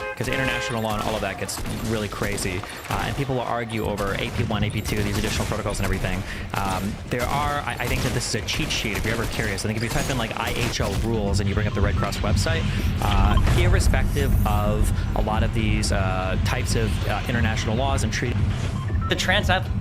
Because international law and all of that gets really crazy, and people will argue over AP1, AP2, these additional protocols and everything. I think that this is a cheat sheet, if you're ever curious. I think if you type in like IHL rules and you bring up the Red Cross website, irrespective of a lot of these types of international laws and treaties, the transatlantic...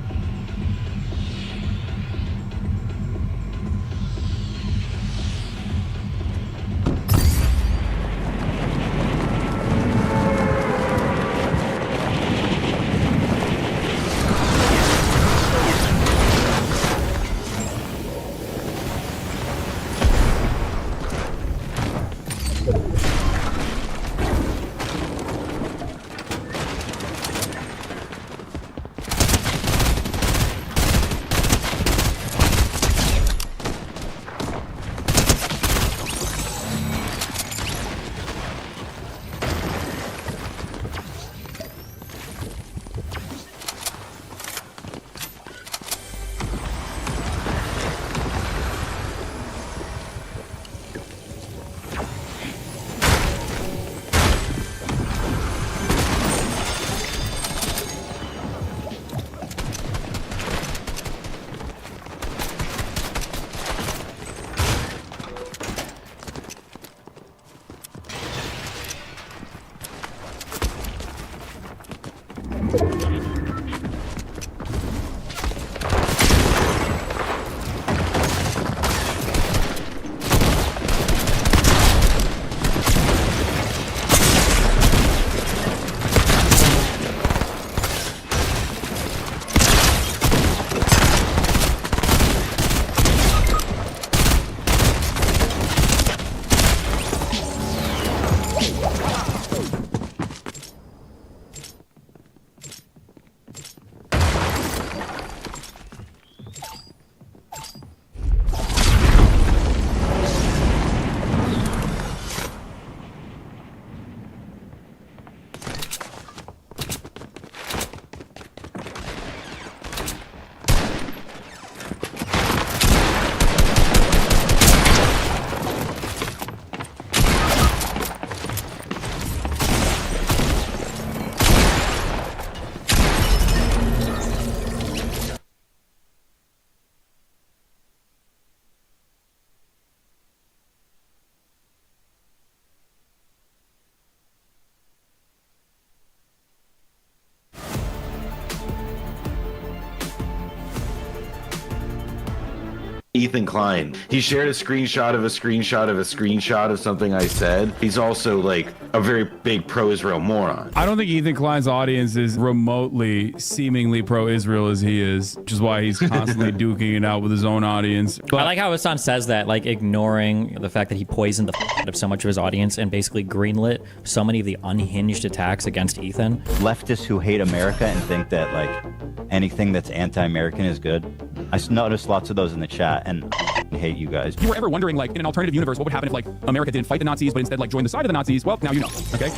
Ethan Klein. He shared a screenshot of a screenshot of a screenshot of something I said. He's also like a very big pro-Israel moron.
I don't think Ethan Klein's audience is remotely seemingly pro-Israel as he is, which is why he's constantly duking it out with his own audience. But
I like how Hassan says that, like ignoring the fact that he poisoned the out of so much of his audience and basically greenlit so many of the unhinged attacks against Ethan.
Leftists who hate America and think that like anything that's anti-American is good. I noticed lots of those in the chat and I hate you guys.
If you were ever wondering, like, in an alternative universe, what would happen if, like, America didn't fight the Nazis, but instead, like, joined the side of the Nazis? Well, now you know, okay?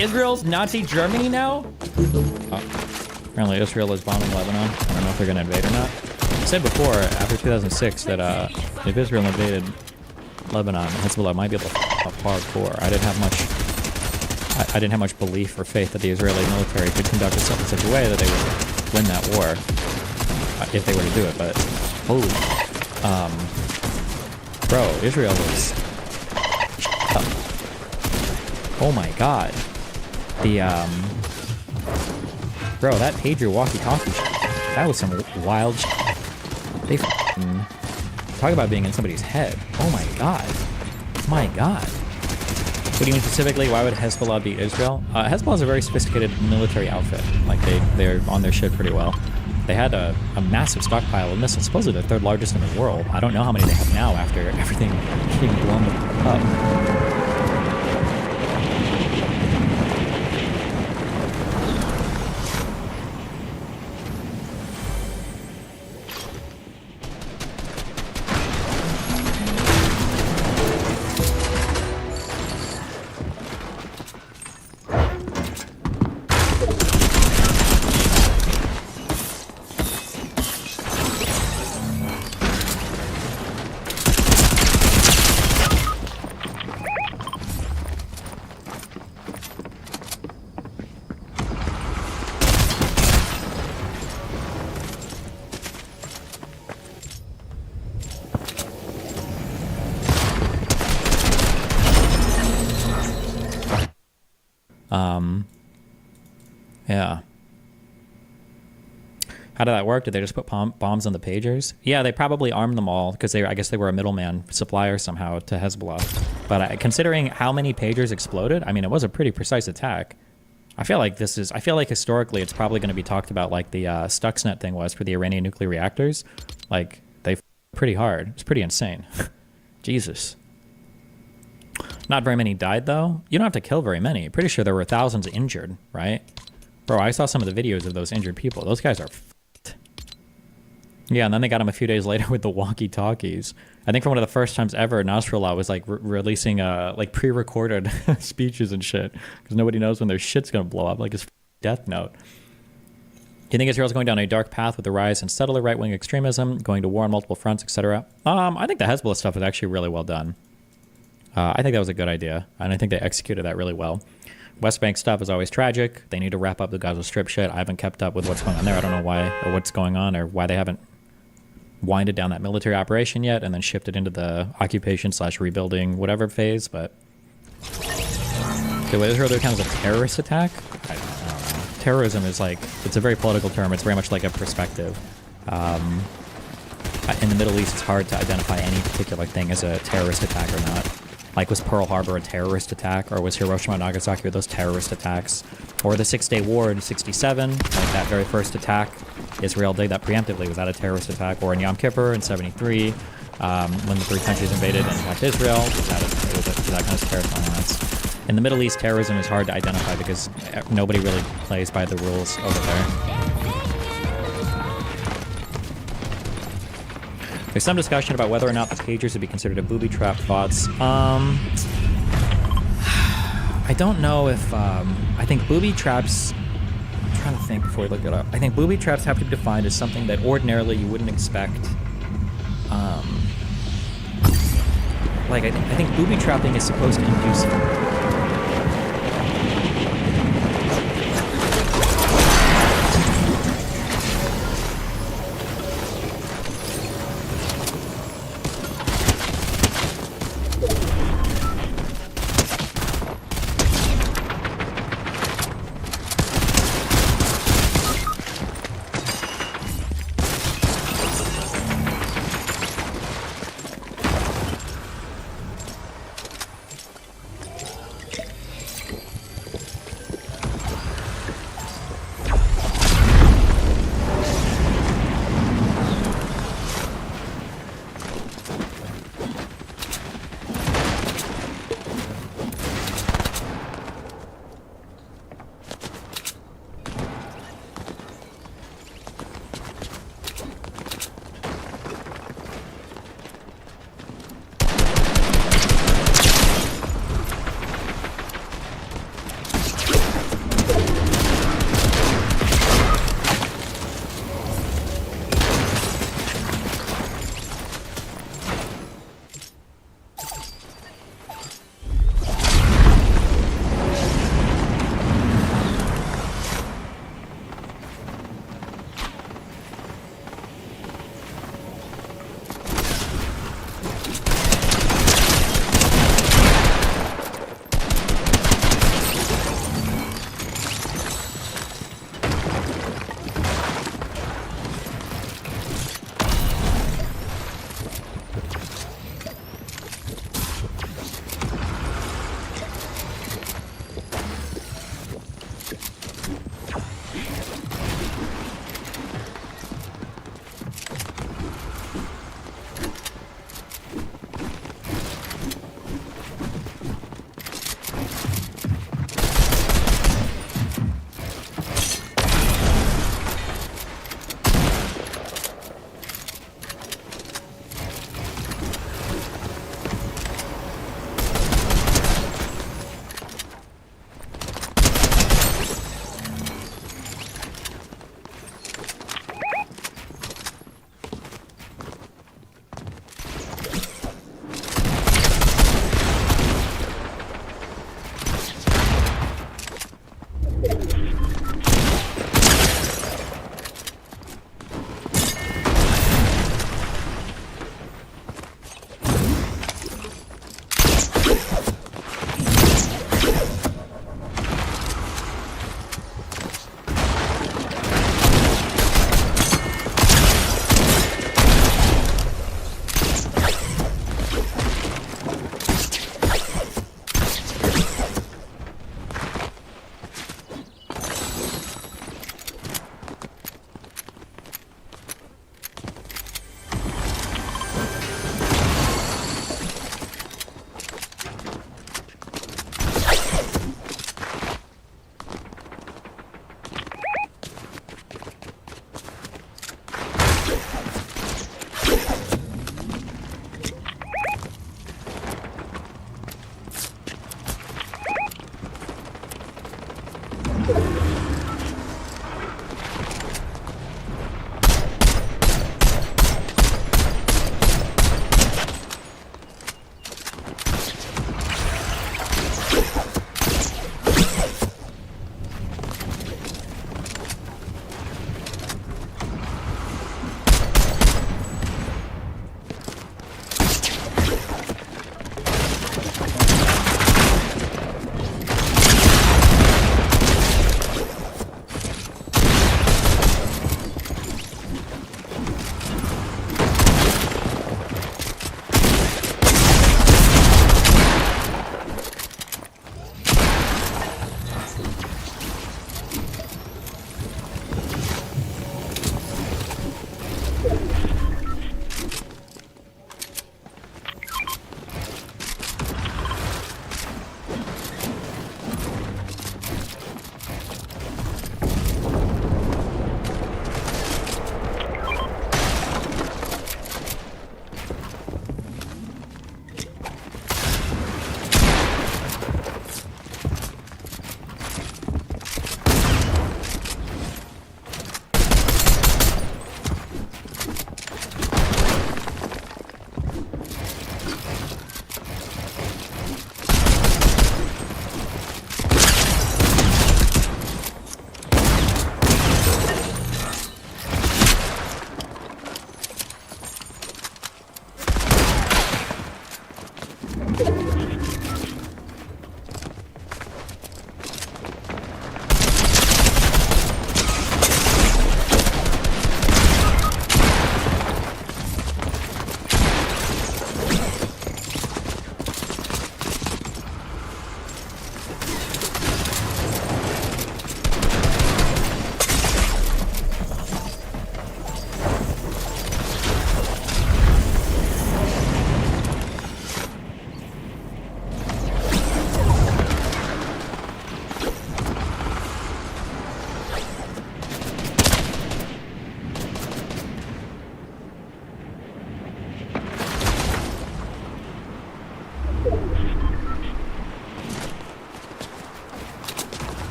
Israel's Nazi Germany now? Apparently Israel is bombing Lebanon. I don't know if they're going to invade or not. I said before, after 2006, that if Israel invaded Lebanon, Hezbollah might be able to f*** up hardcore. I didn't have much belief or faith that the Israeli military could conduct itself in such a way that they would win that war. If they were to do it, but holy, bro, Israel is, oh my god, the, bro, that pager walkie-talkie, that was some wild they talk about being in somebody's head. Oh my god, What do you mean specifically? Why would Hezbollah beat Israel? Hezbollah is a very sophisticated military outfit. Like they're on their shit pretty well. They had a massive stockpile of missiles, supposedly the third largest in the world. I don't know how many they have now after everything getting blown up. Yeah. How did that work? Did they just put bombs on the pagers? Yeah, they probably armed them all because I guess they were a middleman supplier somehow to Hezbollah. But considering how many pagers exploded, I mean, it was a pretty precise attack. I feel like historically it's probably going to be talked about like the Stuxnet thing was for the Iranian nuclear reactors. Like, they pretty hard. It's pretty insane. Jesus. Not very many died, though. You don't have to kill very many. Pretty sure there were thousands injured, right? Bro, I saw some of the videos of those injured people. Those guys are f***ed. Yeah, and then they got him a few days later with the walkie-talkies. I think for one of the first times ever, Nasrallah was like releasing like pre-recorded speeches and shit because nobody knows when their shit's gonna blow up, like his Death Note. Do you think Israel's going down a dark path with the rise in subtler right-wing extremism, going to war on multiple fronts, etc.? I think the Hezbollah stuff is actually really well done. I think that was a good idea, and I think they executed that really well. West Bank stuff is always tragic. They need to wrap up the Gaza Strip shit. I haven't kept up with what's going on there. I don't know why or what's going on or why they haven't winded down that military operation yet and then shifted into the occupation/rebuilding whatever phase, but... Okay, what Israel do count as a terrorist attack? I don't know. Terrorism is like, it's a very political term. It's very much like a perspective. In the Middle East, it's hard to identify any particular thing as a terrorist attack or not. Like, was Pearl Harbor a terrorist attack? Or was Hiroshima and Nagasaki, were those terrorist attacks? Or the Six-Day War in '67, like that very first attack Israel did that preemptively, was that a terrorist attack? Or in Yom Kippur in '73, when the three countries invaded and attacked Israel, was that kind of terrorist violence? In the Middle East, terrorism is hard to identify because nobody really plays by the rules over there. There's some discussion about whether or not the pagers would be considered a booby trap thoughts. I don't know if, I think booby traps, I'm trying to think before we look it up. I think booby traps have to be defined as something that ordinarily you wouldn't expect. Like, I think booby trapping is supposed to induce...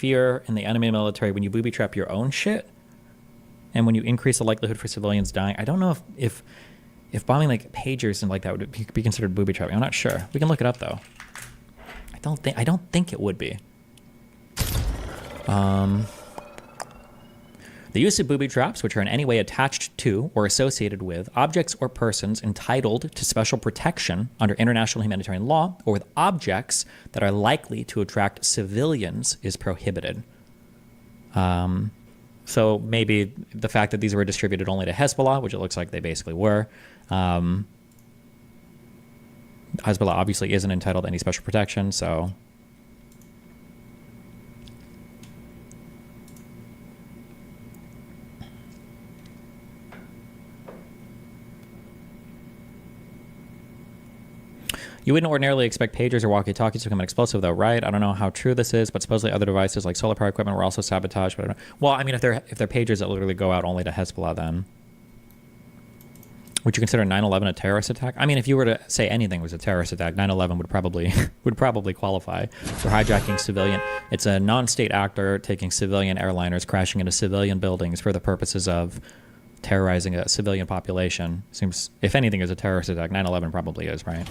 fear in the enemy military when you booby trap your own shit, and when you increase the likelihood for civilians dying. I don't know if bombing like pagers and like that would be considered booby trapping. I'm not sure. We can look it up though. I don't think it would be. The use of booby traps, which are in any way attached to or associated with objects or persons entitled to special protection under international humanitarian law, or with objects that are likely to attract civilians, is prohibited. So maybe the fact that these were distributed only to Hezbollah, which it looks like they basically were. Hezbollah obviously isn't entitled to any special protection, so... You wouldn't ordinarily expect pagers or walkie-talkies to become an explosive, though, right? I don't know how true this is, but supposedly other devices like solar power equipment were also sabotaged. But I don't know. Well, I mean, if they're pagers that literally go out only to Hezbollah, then would you consider 9/11 a terrorist attack? I mean, if you were to say anything was a terrorist attack, 9/11 would probably qualify for hijacking civilian. It's a non-state actor taking civilian airliners, crashing into civilian buildings for the purposes of terrorizing a civilian population. Seems, if anything is a terrorist attack, 9/11 probably is, right?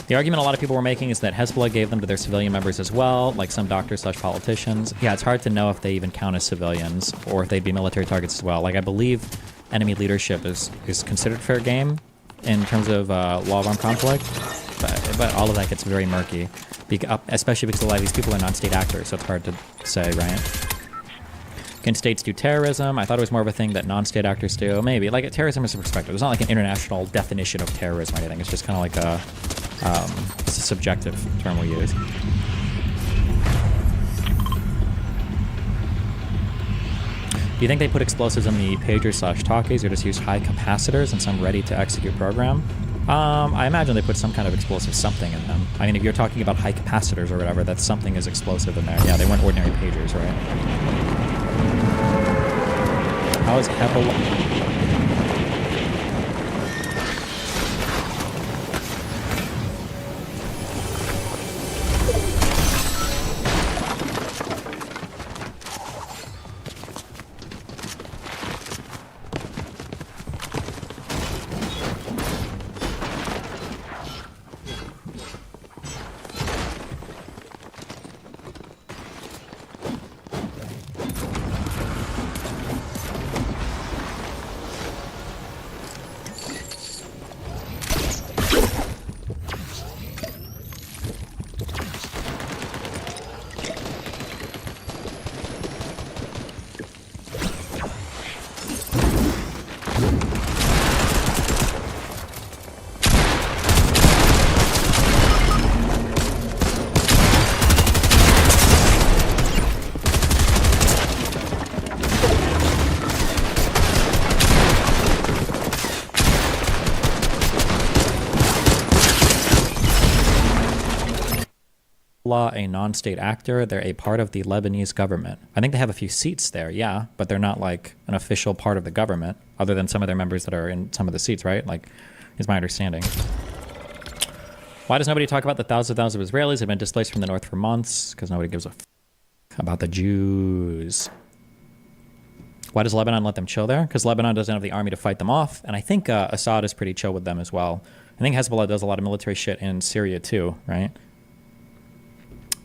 The argument a lot of people were making is that Hezbollah gave them to their civilian members as well, like some doctors/politicians. Yeah, it's hard to know if they even count as civilians or if they'd be military targets as well. Like, I believe enemy leadership is considered fair game in terms of law of armed conflict, but all of that gets very murky, especially because a lot of these people are non-state actors, so it's hard to say, right? Can states do terrorism? I thought it was more of a thing that non-state actors do. Maybe. Like, terrorism is a perspective. It's not like an international definition of terrorism or anything. It's just kind of like it's a subjective term we use. Do you think they put explosives in the pagers/talkies or just use high capacitors in some ready-to-execute program? I imagine they put some kind of explosive something in them. I mean, if you're talking about high capacitors or whatever, that something is explosive in there. Yeah, they weren't ordinary pagers, right? How is Hezbollah... a non-state actor, they're a part of the Lebanese government. I think they have a few seats there, yeah, but they're not like an official part of the government, other than some of their members that are in some of the seats, right? Like, is my understanding. Why does nobody talk about the thousands of Israelis who have been displaced from the north for months? Because nobody gives a about the Jews. Why does Lebanon let them chill there? Because Lebanon doesn't have the army to fight them off, and I think Assad is pretty chill with them as well. I think Hezbollah does a lot of military shit in Syria too, right?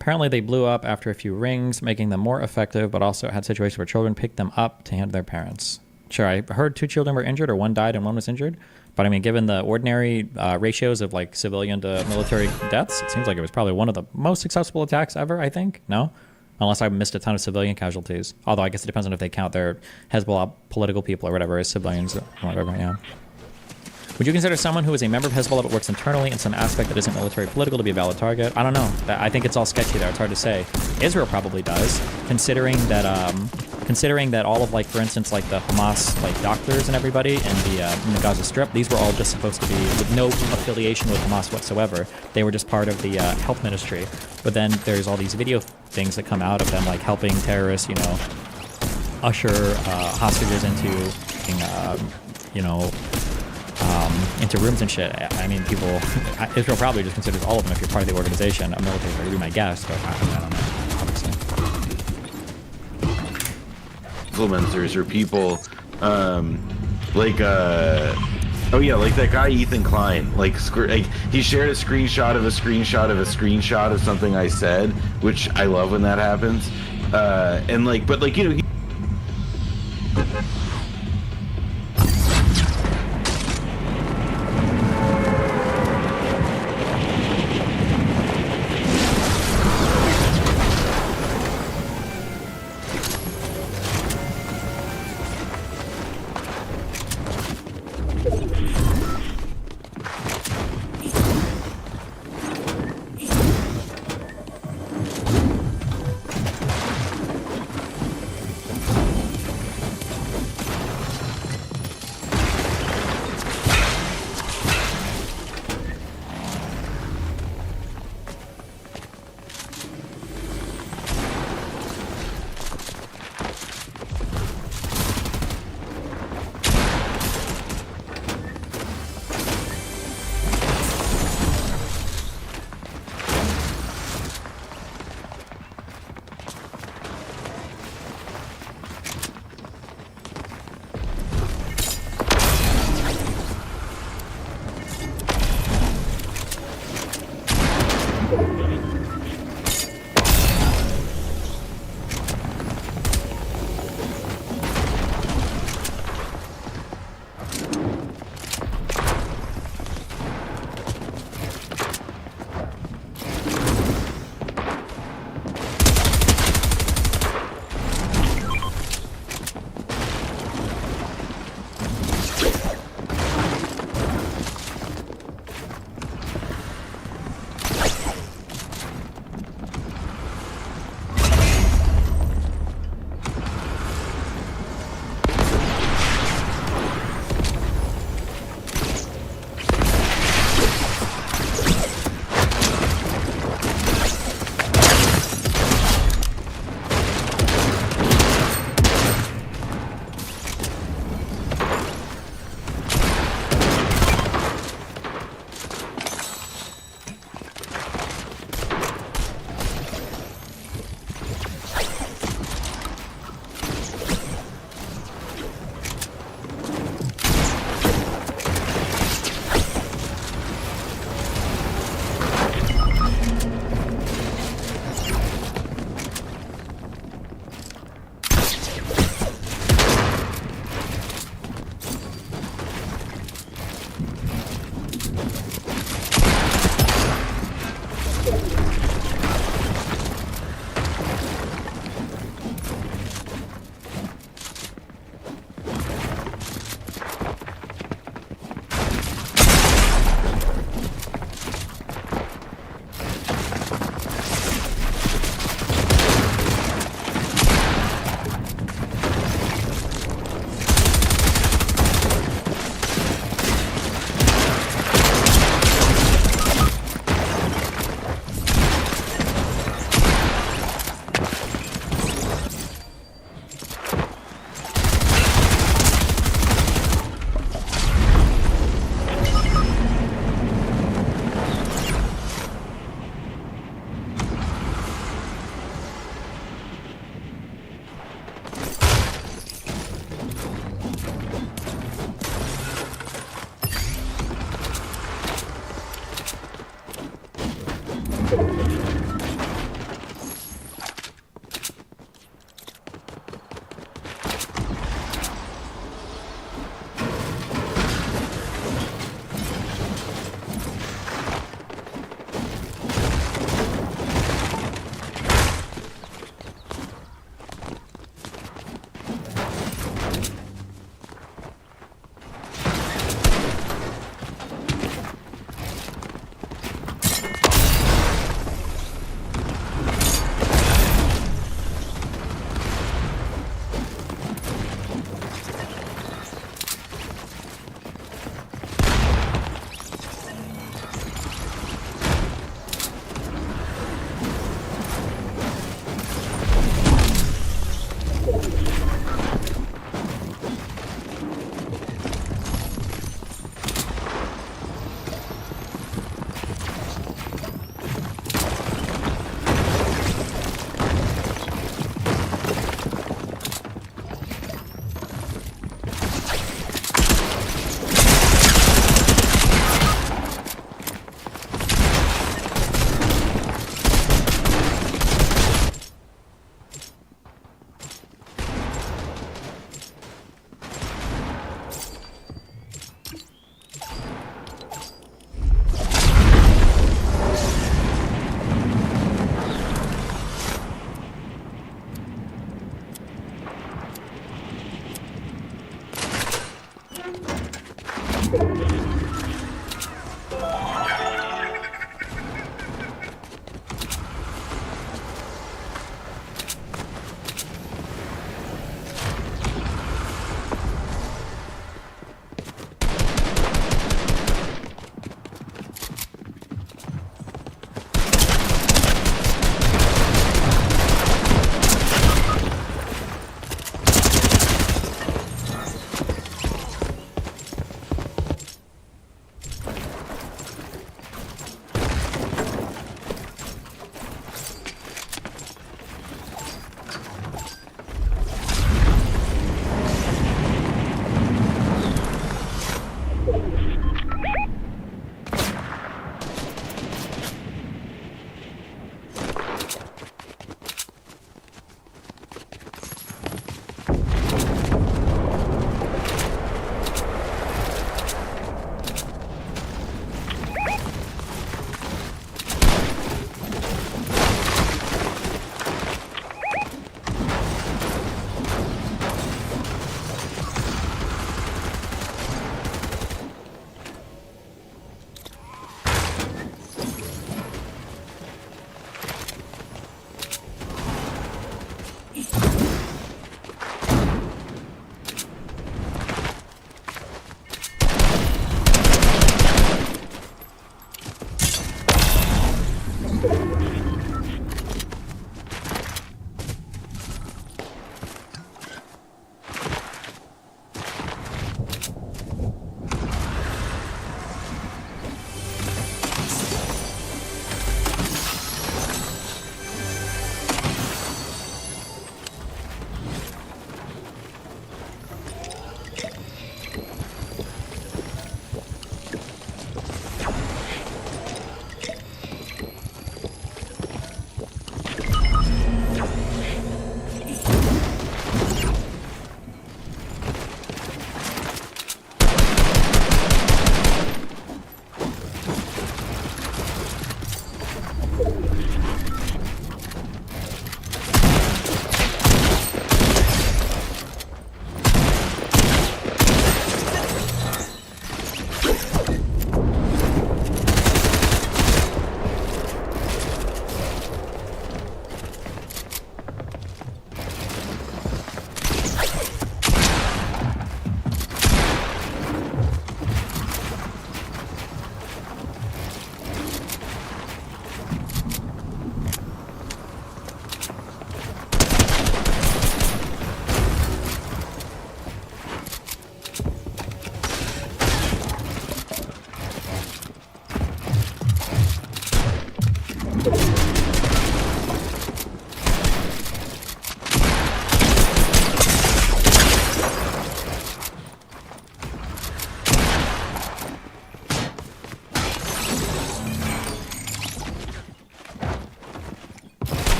Apparently they blew up after a few rings, making them more effective, but also had situations where children picked them up to hand to their parents. Sure, I heard 2 children were injured, or 1 died and 1 was injured. But I mean, given the ordinary ratios of like civilian to military deaths, it seems like it was probably one of the most successful attacks ever, I think. No? Unless I missed a ton of civilian casualties. Although I guess it depends on if they count their Hezbollah political people or whatever as civilians or whatever, yeah. Would you consider someone who is a member of Hezbollah but works internally in some aspect that isn't military political to be a valid target? I don't know. I think it's all sketchy there. It's hard to say. Israel probably does, considering that all of, like, for instance, like the Hamas, like, doctors and everybody in the Gaza Strip, these were all just supposed to be with no affiliation with Hamas whatsoever. They were just part of the health ministry. But then there's all these video things that come out of them, like helping terrorists, you know,
usher hostages into, into rooms and shit. I mean, people, Israel probably just considers all of them if you're part of the organization, a military, would be my guess, but I don't know, obviously.
Influencers or people, oh yeah, like that guy Ethan Klein, like he shared a screenshot of a screenshot of a screenshot of something I said, which I love when that happens, and like, but like, you know,